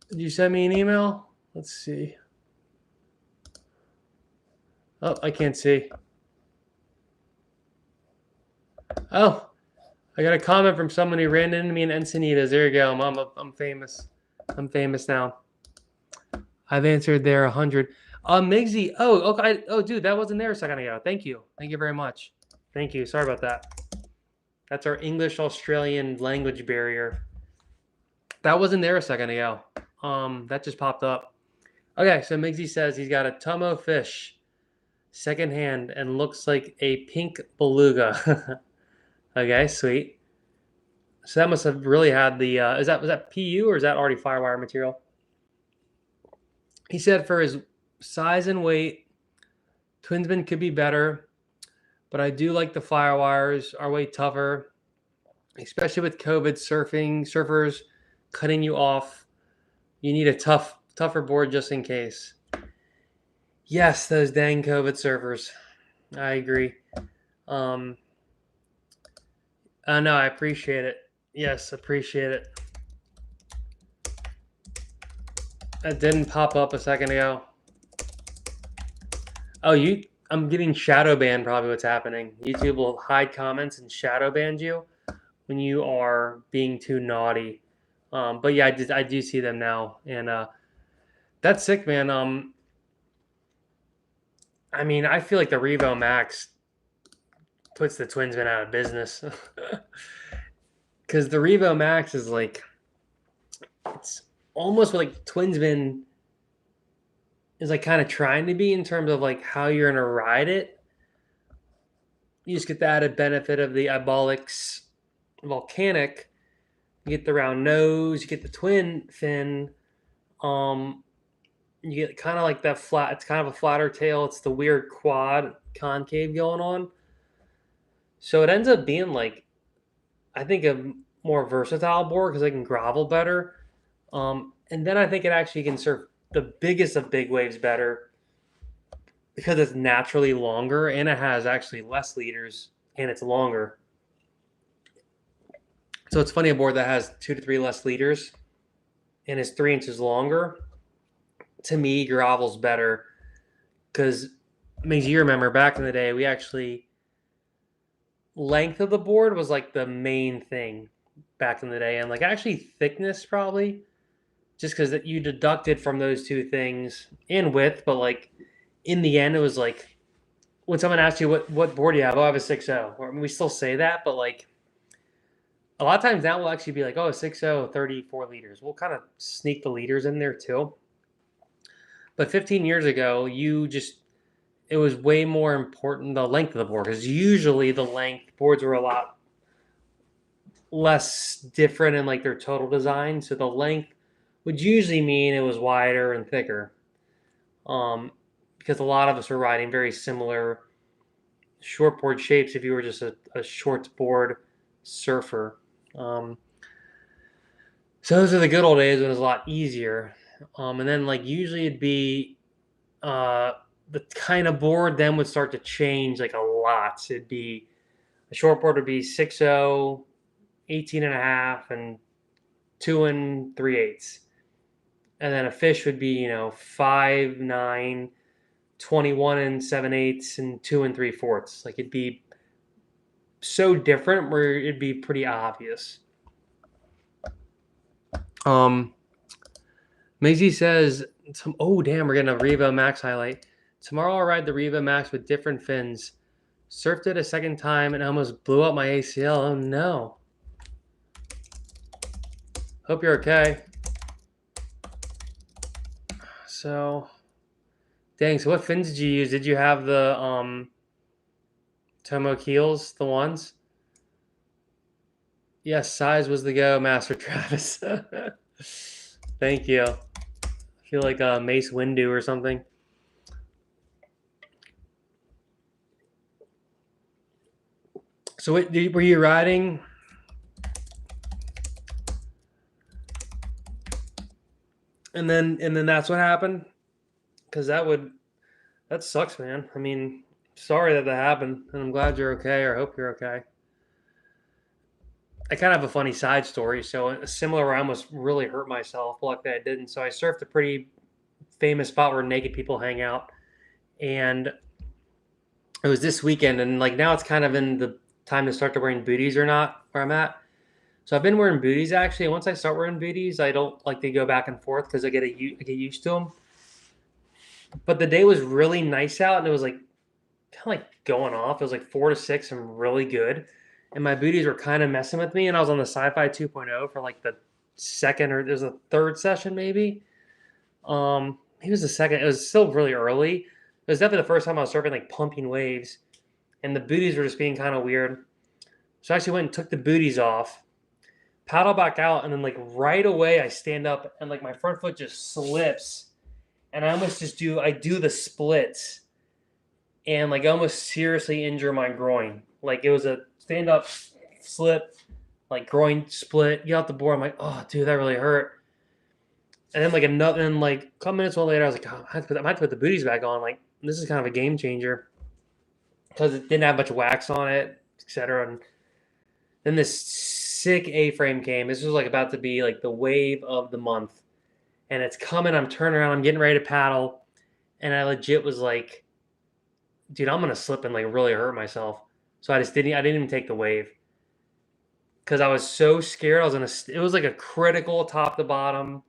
Did you send me an email? Let's see. Oh, I can't see. Oh, I got a comment from someone who ran into me in Encinitas. There you go. I'm famous. I'm famous now. I've answered there 100. Migsy. Oh, okay. Oh, dude, that wasn't there a second ago. Thank you. Thank you very much. Thank you. Sorry about that. That's our English-Australian language barrier. That wasn't there a second ago. That just popped up. Okay, so Migsy says he's got a Tomo fish, secondhand, and looks like a pink beluga. Okay, sweet. So that must have really had the. Was that PU or is that already FIREWIRE material? He said for his size and weight, TWINSMAN could be better, but I do like the FIREWIREs. Are way tougher. especially with COVID surfers cutting you off. You need a tougher board just in case. Yes, those dang COVID surfers. I agree. Um, no, I appreciate it. Yes, appreciate it. That didn't pop up a second ago. Oh, I'm getting shadow banned. Probably what's happening. YouTube will hide comments and shadow ban you when you are being too naughty. But yeah, I do see them now, and that's sick, man. I mean, I feel like the Revo Max puts the TWINSMAN out of business because the Revo Max is like it's almost what like TWINSMAN is like kind of trying to be in terms of like how you're gonna ride it. You just get the added benefit of the I-Bolic's volcanic. You get the round nose, you get the twin fin. Um, you get kind of like that flat. It's kind of a flatter tail. It's the weird quad concave going on. So it ends up being like I think a more versatile board because it can grovel better. And then I think it actually can surf the biggest of big waves better because it's naturally longer and it has actually less leaders and it's longer. So it's funny a board that has 2 to 3 less leaders and is 3 inches longer. To me, grovels better because makes you remember back in the day we actually length of the board was like the main thing back in the day, and like actually thickness probably just because that you deducted from those two things and width, but like in the end it was like when someone asks you what board do you have, oh I have a 6.0. I mean, we still say that, but like a lot of times now we'll actually be like, oh, a 6.0 34 liters. We'll kind of sneak the liters in there too. But 15 years ago, it was way more important the length of the board because usually the length boards were a lot less different in like their total design. So the length would usually mean it was wider and thicker. Because a lot of us were riding very similar shortboard shapes if you were just a short board surfer. So those are the good old days when it was a lot easier. And then like usually it'd be the kind of board then would start to change like a lot. It'd be a shortboard would be 6.0, 18 and a half, and 2 3/8. And then a fish would be, 5.9, 21 and 7/8, and 2 3/4. Like it'd be so different where it'd be pretty obvious. Maisie says, oh damn, we're getting a Revo Max highlight. Tomorrow I'll ride the Revo Max with different fins. Surfed it a second time and almost blew up my ACL. Oh no. Hope you're okay. So, dang. So, what fins did you use? Did you have the Tomo keels, the ones? Yes, size was the go, Master Travis. Thank you. I feel like Mace Windu or something. So, were you riding? And then that's what happened. Because that sucks, man. I mean, sorry that happened, and I'm glad you're okay, or hope you're okay. I kind of have a funny side story. So a similar where I almost really hurt myself. Luckily I didn't. So I surfed a pretty famous spot where naked people hang out, and it was this weekend. And like now it's kind of in the time to start to wearing booties or not where I'm at. So I've been wearing booties actually. And once I start wearing booties, I don't like to go back and forth because I get used to them. But the day was really nice out, and it was like kind of like going off. It was like 4 to 6 and really good. And my booties were kind of messing with me. And I was on the SCI-FI 2.0 for like the second or there's a third session maybe. It was the second. It was still really early. It was definitely the first time I was surfing like pumping waves, and the booties were just being kind of weird. So I actually went and took the booties off, paddle back out, and then like right away I stand up and like my front foot just slips, and I almost do the splits, and like almost seriously injure my groin. Like it was a stand up slip. like groin split, get off the board. I'm like, oh, dude, that really hurt. And then like a couple minutes later, I was like, oh, I might have to put the booties back on. Like, this is kind of a game changer because it didn't have much wax on it, etc. And then this sick A-frame came. This was like about to be like the wave of the month, and it's coming. I'm turning around. I'm getting ready to paddle, and I legit was like, dude, I'm gonna slip and like really hurt myself. So I didn't even take the wave because I was so scared. It was like a critical top to bottom,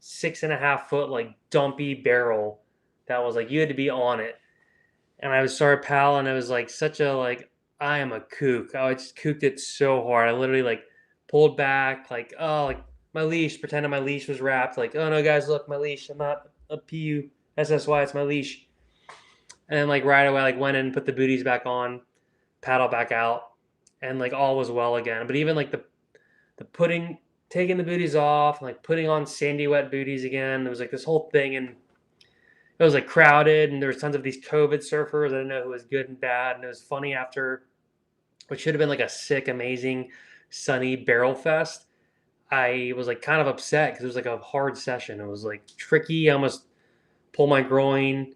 6.5 foot like dumpy barrel that was like you had to be on it. And I started paddling. It was like such a like I am a kook. I just kooked it so hard. I literally like pulled back, like oh like my leash, pretending my leash was wrapped. Like oh no guys, look my leash. I'm not a PU SSY. It's my leash. And then like right away, like went in, put the booties back on, paddle back out, and like all was well again. But even like the taking the booties off, and, like putting on sandy wet booties again. There was like this whole thing, and it was like crowded, and there was tons of these COVID surfers. I didn't know who was good and bad, and it was funny after what should have been like a sick, amazing, sunny barrel fest. I was like kind of upset because it was like a hard session. It was like tricky. I almost pulled my groin.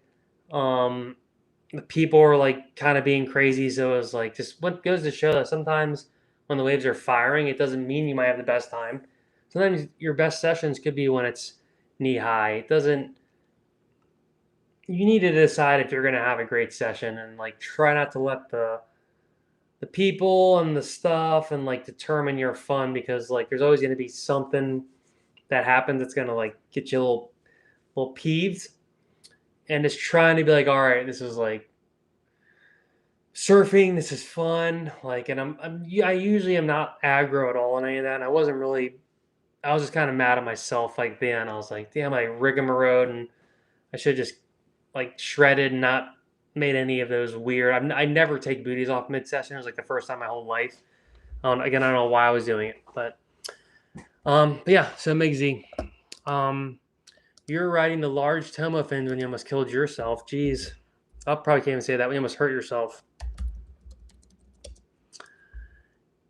The people were like kind of being crazy, so it was like just what goes to show that sometimes when the waves are firing, it doesn't mean you might have the best time. Sometimes your best sessions could be when it's knee high. It doesn't. You need to decide if you're going to have a great session and like try not to let the people and the stuff and like determine your fun because like there's always going to be something that happens that's going to like get you a little peeved and just trying to be like, all right, this is like surfing, this is fun. Like, and I usually am not aggro at all on any of that. And I was just kind of mad at myself. Like then I was like, damn, I rigmarole and I should just like shredded, not made any of those weird. I never take booties off mid session. It was like the first time in my whole life. Again, I don't know why I was doing it, but yeah. So Migsy, you're riding the large Tomo fins when you almost killed yourself. Jeez, I probably can't even say that. When you almost hurt yourself.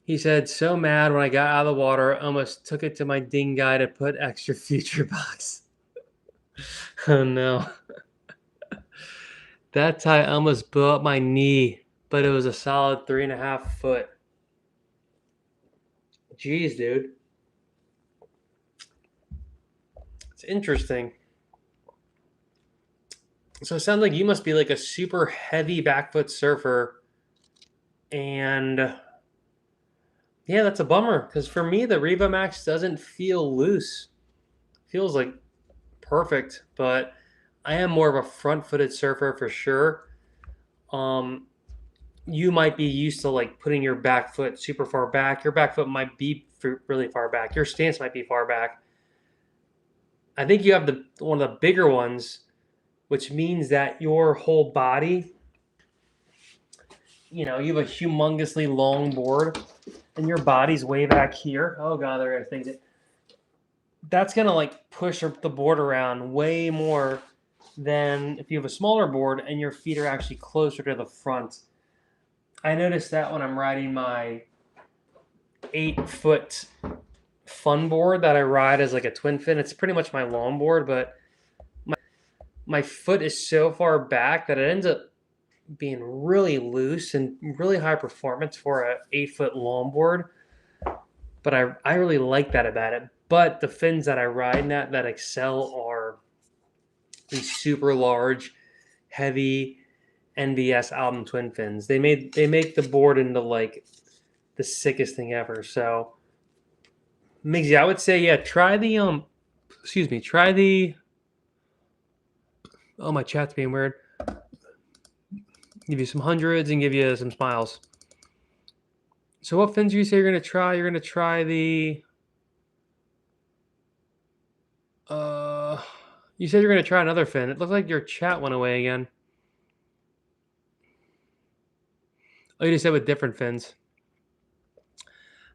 He said, so mad when I got out of the water, almost took it to my ding guy to put extra future box. Oh no. That tie almost blew up my knee, but it was a solid 3.5 foot. Jeez, dude. It's interesting. So it sounds like you must be like a super heavy back foot surfer. And yeah, that's a bummer. Because for me, the Revo Max doesn't feel loose. It feels like perfect, but I am more of a front-footed surfer for sure. You might be used to like putting your back foot super far back. Your back foot might be really far back. Your stance might be far back. I think you have one of the bigger ones, which means that your whole body, you have a humongously long board, and your body's way back here. Oh god, they're gonna think it. That's gonna like push the board around way more than if you have a smaller board and your feet are actually closer to the front. I noticed that when I'm riding my 8-foot fun board that I ride as like a twin fin. It's pretty much my long board, but my foot is so far back that it ends up being really loose and really high performance for a 8-foot long board. But I really like that about it. But the fins that I ride that excel are these super large, heavy NVS album twin fins. They make the board into like the sickest thing ever. So Migsy, I would say yeah, try the oh my chat's being weird. Give you some hundreds and give you some smiles. So what fins do you say you're gonna try? You're gonna try the you said you're gonna try another fin. It looked like your chat went away again. Oh, you just said with different fins.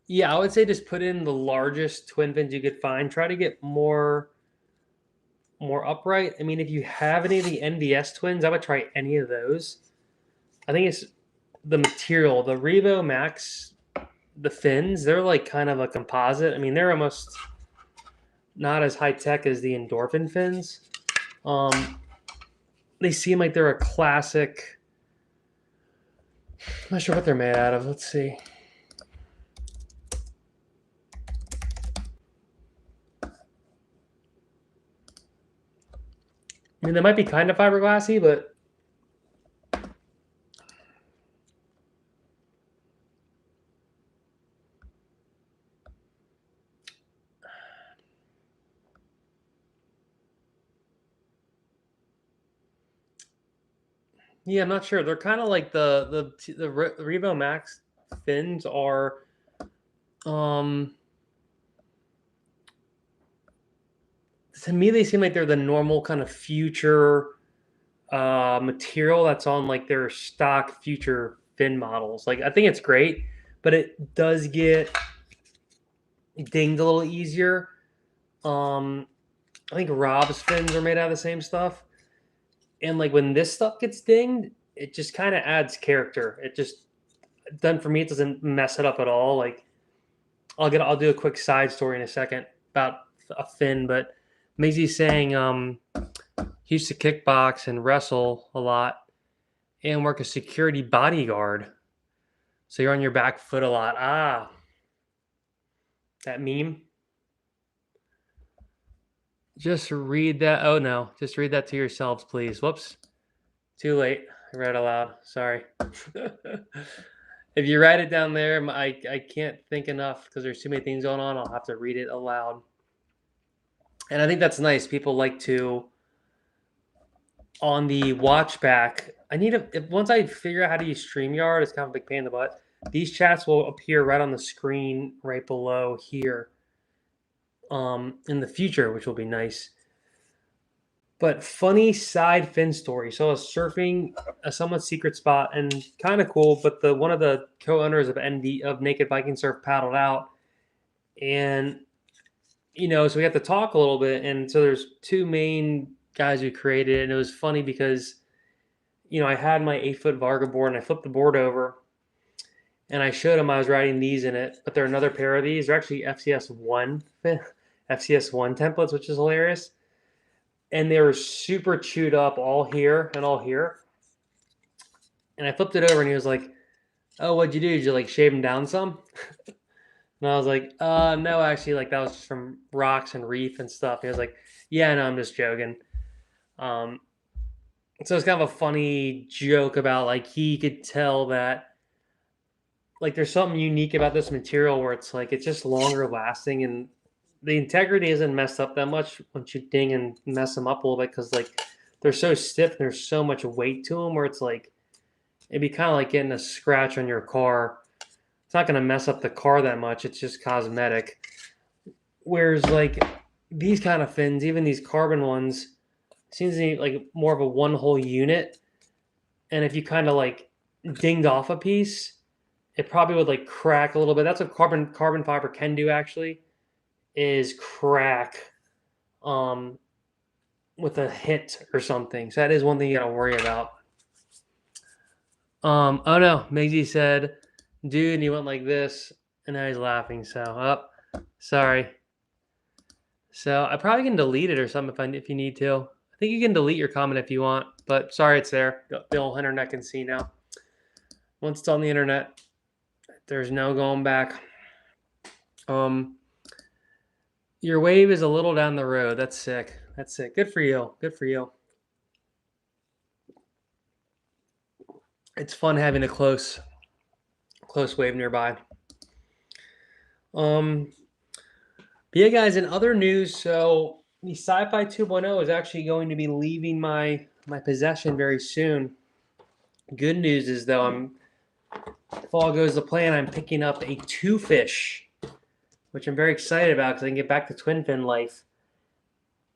Yeah, I would say just put in the largest twin fins you could find. Try to get more upright. I mean, if you have any of the NVS twins, I would try any of those. I think it's the material. The Revo Max the fins, they're like kind of a composite. I mean, they're almost not as high tech as the endorphin fins. They seem like they're a classic. I'm not sure what they're made out of. Let's see. I mean, they might be kind of fiberglassy, but yeah, I'm not sure. They're kind of like the Revo Max fins are. To me, they seem like they're the normal kind of future material that's on like their stock future fin models. Like I think it's great, but it does get dinged a little easier. I think Rob's fins are made out of the same stuff, and like when this stuff gets dinged, it just kind of adds character. It just done for me. It doesn't mess it up at all. Like I'll do a quick side story in a second about a fin, but Maisie's saying he used to kickbox and wrestle a lot and work a security bodyguard. So you're on your back foot a lot. Ah, that meme. Just read that. Oh no, just read that to yourselves, please. Whoops. Too late. I read aloud. Sorry. If you write it down there, I can't think enough because there's too many things going on. I'll have to read it aloud. And I think that's nice. People like to, on the watch back, I need to, once I figure out how to use StreamYard, it's kind of a big pain in the butt. These chats will appear right on the screen right below here in the future, which will be nice. But funny side fin story. So I was surfing a somewhat secret spot and kind of cool, but one of the co-owners of Naked Viking Surf paddled out, and so we have to talk a little bit. And so there's two main guys who created it, and it was funny because I had my 8-foot Varga board and I flipped the board over and I showed him I was riding these in it, but they're another pair of these. They're actually FCS1 templates, which is hilarious. And they were super chewed up all here and all here. And I flipped it over and he was like, "Oh, what'd you do? Did you like shave them down some?" And I was like, no, actually, like that was just from rocks and reef and stuff." He was like, "Yeah, no, I'm just joking." So it's kind of a funny joke about like he could tell that like there's something unique about this material where it's like it's just longer lasting and the integrity isn't messed up that much once you ding and mess them up a little bit because like they're so stiff and there's so much weight to them where it's like it'd be kind of like getting a scratch on your car. It's not going to mess up the car that much. It's just cosmetic. Whereas like these kind of fins, even these carbon ones, seems to be like more of a one whole unit. And if you kind of like dinged off a piece, it probably would like crack a little bit. That's what carbon fiber can do actually, is crack with a hit or something. So that is one thing you gotta worry about. Oh no, Maisie said, "Dude," and he went like this, and now he's laughing. So, sorry. So I probably can delete it or something if you need to. I think you can delete your comment if you want, but sorry, it's there. The whole internet can see now. Once it's on the internet, there's no going back. Your wave is a little down the road. That's sick. That's sick. Good for you. Good for you. It's fun having a close wave nearby. But yeah, guys, in other news, so the SCI-FI 2.0 is actually going to be leaving my possession very soon. Good news is though, if all goes to plan, I'm picking up a 2-fish, which I'm very excited about because I can get back to twin fin life.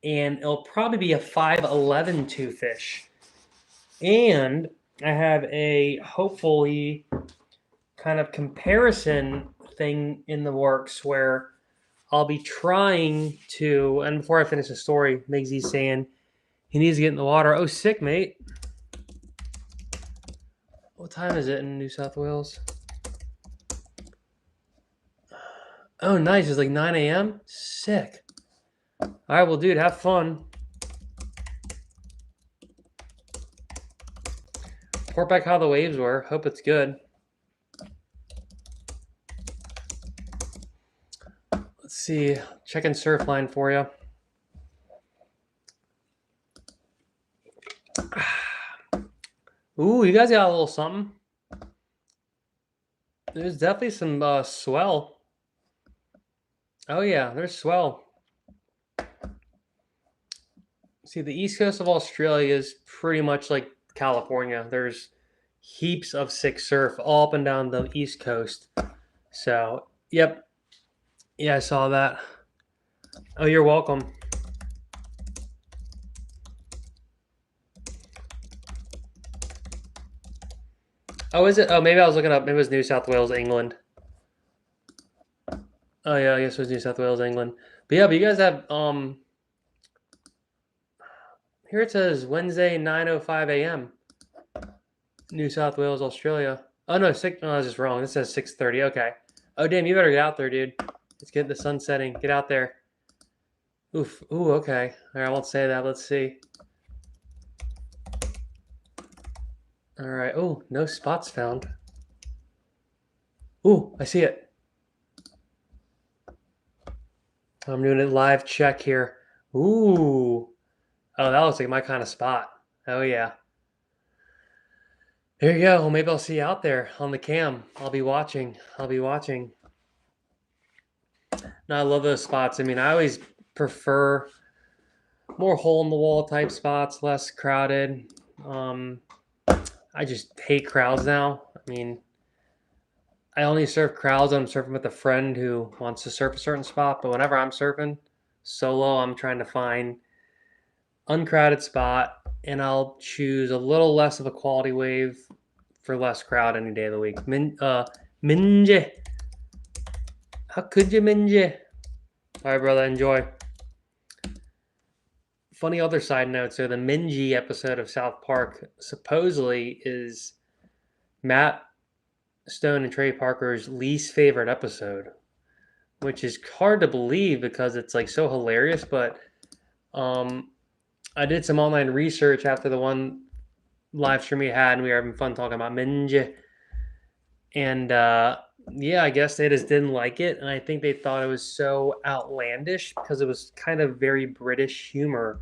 And it'll probably be a 5'11" 2-fish. And I have a hopefully kind of comparison thing in the works where I'll be trying to, and before I finish the story, Miggsy's saying he needs to get in the water. Oh, sick, mate. What time is it in New South Wales? Oh, nice. It's like 9 a.m. Sick. All right, well, dude, have fun. Report back how the waves were. Hope it's good. Let's see. Checking Surfline for you. Ooh, you guys got a little something. There's definitely some swell. Oh yeah, there's swell. See, the east coast of Australia is pretty much like California. There's heaps of sick surf all up and down the east coast. So, yep. Yeah, I saw that. Oh, you're welcome. Oh, is it? Oh, maybe I was looking up. Maybe it was New South Wales, England. Oh yeah, I guess it was New South Wales, England. But yeah, but you guys have here it says Wednesday 9:05 a.m. New South Wales, Australia. Oh no, six. No, I was just wrong. It says 6:30. Okay. Oh damn, you better get out there, dude. It's getting the sun setting. Get out there. Oof. Ooh. Okay. All right. I won't say that. Let's see. All right. Oh, no spots found. Ooh, I see it. I'm doing a live check here. Ooh. Oh, that looks like my kind of spot. Oh yeah. There you go. Well, maybe I'll see you out there on the cam. I'll be watching. I'll be watching. No, I love those spots. I mean, I always prefer more hole in the wall type spots, less crowded. I just hate crowds now. I mean, I only surf crowds when I'm surfing with a friend who wants to surf a certain spot. But whenever I'm surfing solo, I'm trying to find uncrowded spot, and I'll choose a little less of a quality wave for less crowd any day of the week. Minje. How could you, Minje? All right, brother, enjoy. Funny other side note, so the Minji episode of South Park supposedly is Matt Stone and Trey Parker's least favorite episode, which is hard to believe because it's like so hilarious. But I did some online research after the one live stream we had, and we were having fun talking about Minji. And yeah, I guess they just didn't like it, and I think they thought it was so outlandish because it was kind of very British humor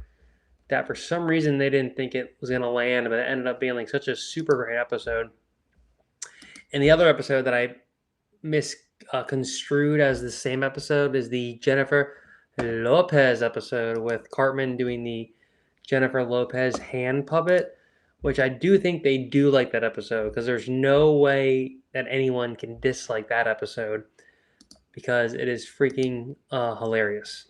that for some reason they didn't think it was going to land, but it ended up being like such a super great episode. And the other episode that I misconstrued as the same episode is the Jennifer Lopez episode with Cartman doing the Jennifer Lopez hand puppet, which I do think they do like that episode because there's no way that anyone can dislike that episode because it is freaking hilarious.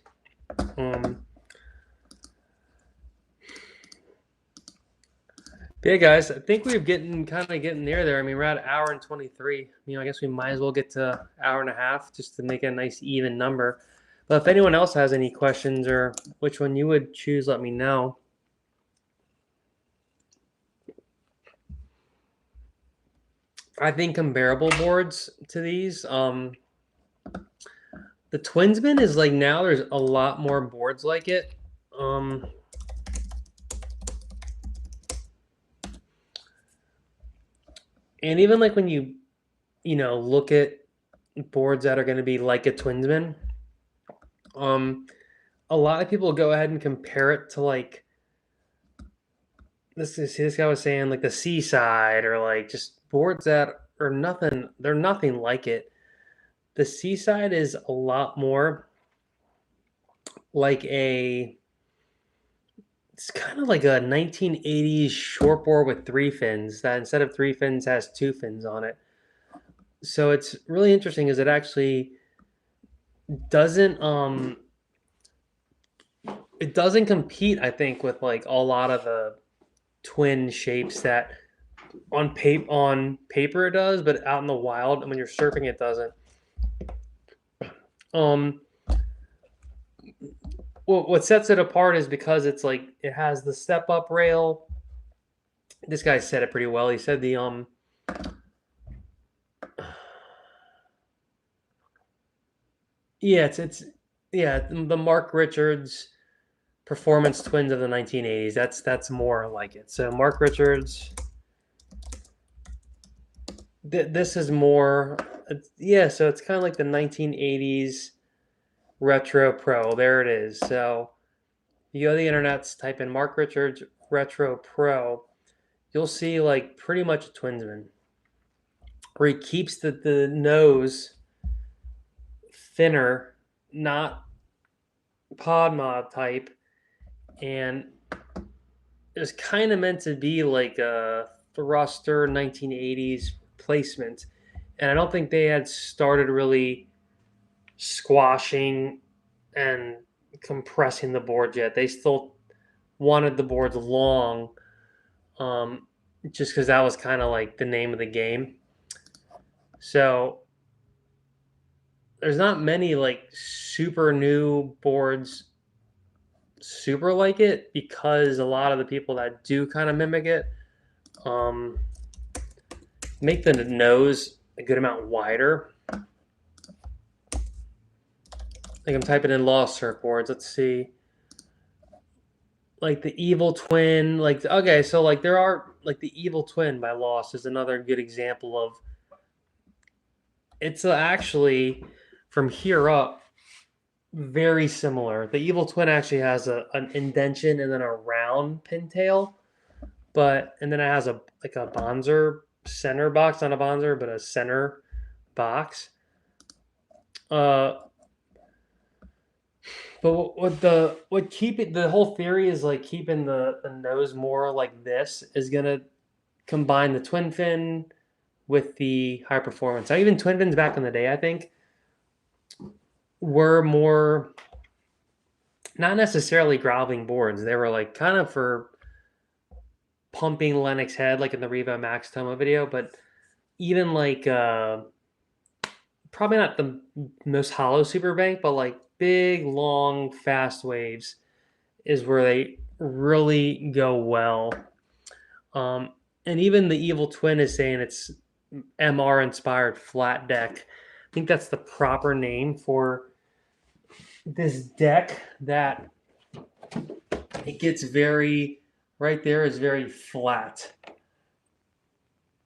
But yeah, guys, I think we're getting near there. I mean, we're at an hour and 23. I guess we might as well get to an hour and a half just to make a nice even number. But if anyone else has any questions or which one you would choose, let me know. I think comparable boards to these, the TWINSMAN is like now there's a lot more boards like it. And even like when you look at boards that are going to be like a TWINSMAN, a lot of people go ahead and compare it to like this guy was saying like the Seaside or like just boards that are nothing. They're nothing like it. The Seaside is a lot more like it's kind of like a 1980s shortboard with 3 fins that instead of 3 fins has 2 fins on it. So it's really interesting is it actually doesn't it doesn't compete, I think, with like a lot of the twin shapes that on paper it does, but out in the wild and when you're surfing it doesn't. Well, what sets it apart is because it's like it has the step up rail. This guy said it pretty well. He said the Yeah, it's yeah, the Mark Richards performance twins of the 1980s. That's more like it. So Mark Richards, this is more, yeah. So it's kind of like the 1980s retro pro. There it is. So you go to the internet, type in Mark Richards retro pro. You'll see like pretty much a Twinsman, where he keeps the nose thinner, not pod mod type, and it's kind of meant to be like a thruster 1980s placement. And I don't think they had started really squashing and compressing the board yet. They still wanted the boards long, um, just because that was kind of like the name of the game. So there's not many like super new boards super like it, because a lot of the people that do kind of mimic it um, make the nose a good amount wider. Like I'm typing in Lost surfboards. Let's see. Like the Evil Twin. Like, okay, so like there are like the Evil Twin by Lost is another good example of, it's actually from here up very similar. The Evil Twin actually has an indention and then a round pintail, but and then it has a like a Bonzer center box, not a Bonzer, but a center box. Uh, but what keep it, the whole theory is like keeping the nose more like this is gonna combine the twin fin with the high performance. Now, even twin fins back in the day, I think, were more not necessarily groveling boards. They were like kind of for pumping Lennox head, like in the Revo Max Tomo video, but even like probably not the most hollow super bank, but like big, long, fast waves is where they really go well. Um, and even the Evil Twin is saying it's MR inspired flat deck. I think that's the proper name for this deck, that it gets very, right there is very flat.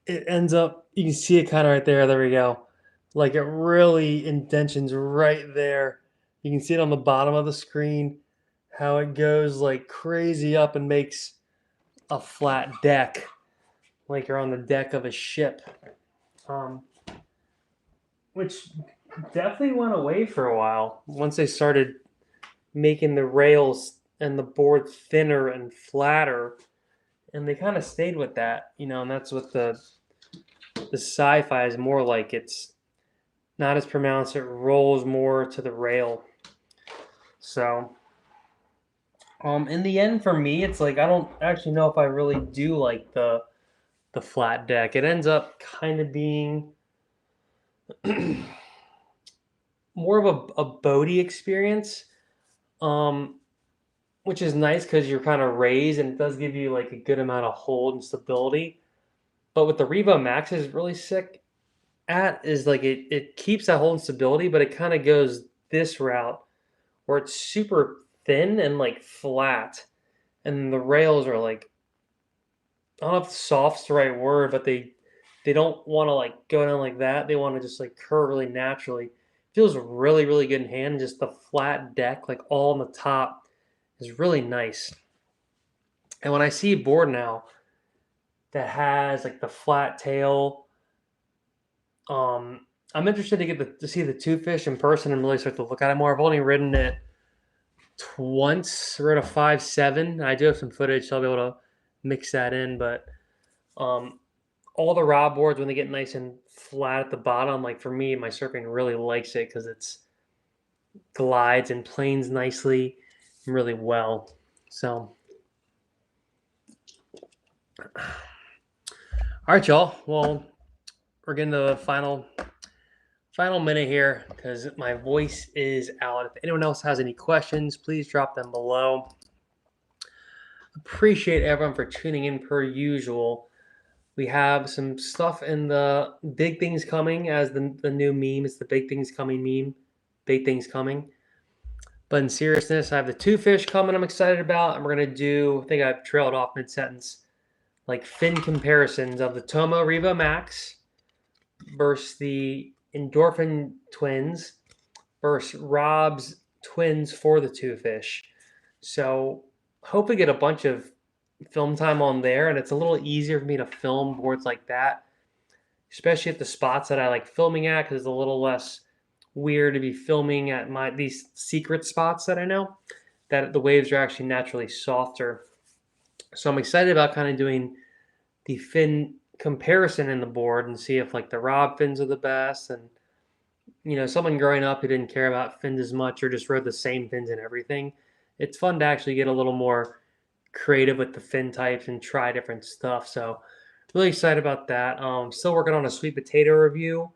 It ends up, you can see it kind of right there. There we go. Like it really indentions right there. You can see it on the bottom of the screen, how it goes like crazy up and makes a flat deck, like you're on the deck of a ship. Um, which definitely went away for a while once they started making the rails and the board thinner and flatter, and they kind of stayed with that, and that's what the sci-fi is more like. It's not as pronounced. It rolls more to the rail. So, in the end, for me, it's like I don't actually know if I really do like the flat deck. It ends up kind of being more of a boaty experience, um, which is nice because you're kind of raised and it does give you like a good amount of hold and stability. But what the Revo Max is really sick at is like it keeps that hold and stability, but it kind of goes this route where it's super thin and like flat, and the rails are like, I don't know if soft's the right word, but they don't want to like go down like that. They want to just like curve really naturally. Feels really really good in hand. Just the flat deck, like all on the top, is really nice. And when I see a board now that has like the flat tail, I'm interested to get to see the two fish in person and really start to look at it more. I've only ridden it once. We're at a 5.7. I do have some footage, so I'll be able to mix that in. But um, all the rod boards, when they get nice and flat at the bottom, like for me, my surfing really likes it because it's glides and planes nicely and really well. So, all right, y'all. Well, we're getting to the final minute here because my voice is out. If anyone else has any questions, please drop them below. Appreciate everyone for tuning in per usual. We have some stuff in the big things coming as the new meme. It's the big things coming meme. big things coming. But in seriousness, I have the 2 fish coming I'm excited about, and we're going to do, I think I've trailed off mid-sentence, like fin comparisons of the Tomo Revo Max versus the Endorphin Twins versus Rob's Twins for the 2 fish. So hope we get a bunch of film time on there, and it's a little easier for me to film boards like that, especially at the spots that I like filming at, because it's a little less weird to be filming at these secret spots that I know that the waves are actually naturally softer. So I'm excited about kind of doing the fin comparison in the board and see if like the Rob fins are the best. And someone growing up who didn't care about fins as much or just rode the same fins and everything, it's fun to actually get a little more creative with the fin types and try different stuff. So really excited about that. Still working on a sweet potato review,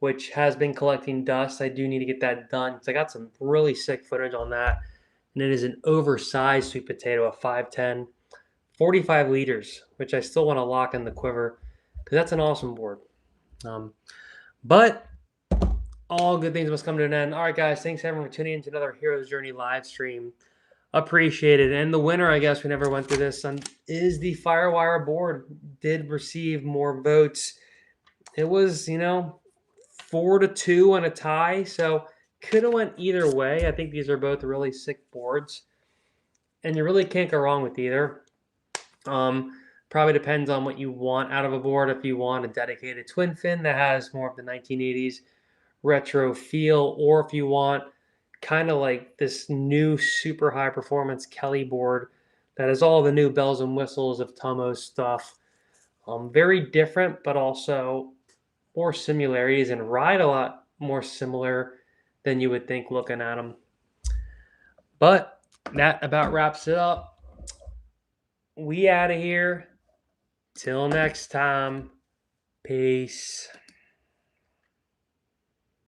which has been collecting dust. I do need to get that done because I got some really sick footage on that. And it is an oversized sweet potato, a 510, 45 liters, which I still want to lock in the quiver because that's an awesome board. But all good things must come to an end. All right, guys, thanks everyone for tuning in to another Hero's Journey live stream. Appreciate it. And the winner, I guess we never went through this, is the FIREWIRE board. Did receive more votes. It was, 4-2 on a tie, so could have went either way. I think these are both really sick boards, and you really can't go wrong with either. Probably depends on what you want out of a board. If you want a dedicated twin fin that has more of the 1980s retro feel, or if you want kind of like this new super high performance Kelly board that has all the new bells and whistles of Tomo's stuff. Very different, but also more similarities and ride a lot more similar than you would think looking at them. But that about wraps it up. We out of here. Till next time. Peace.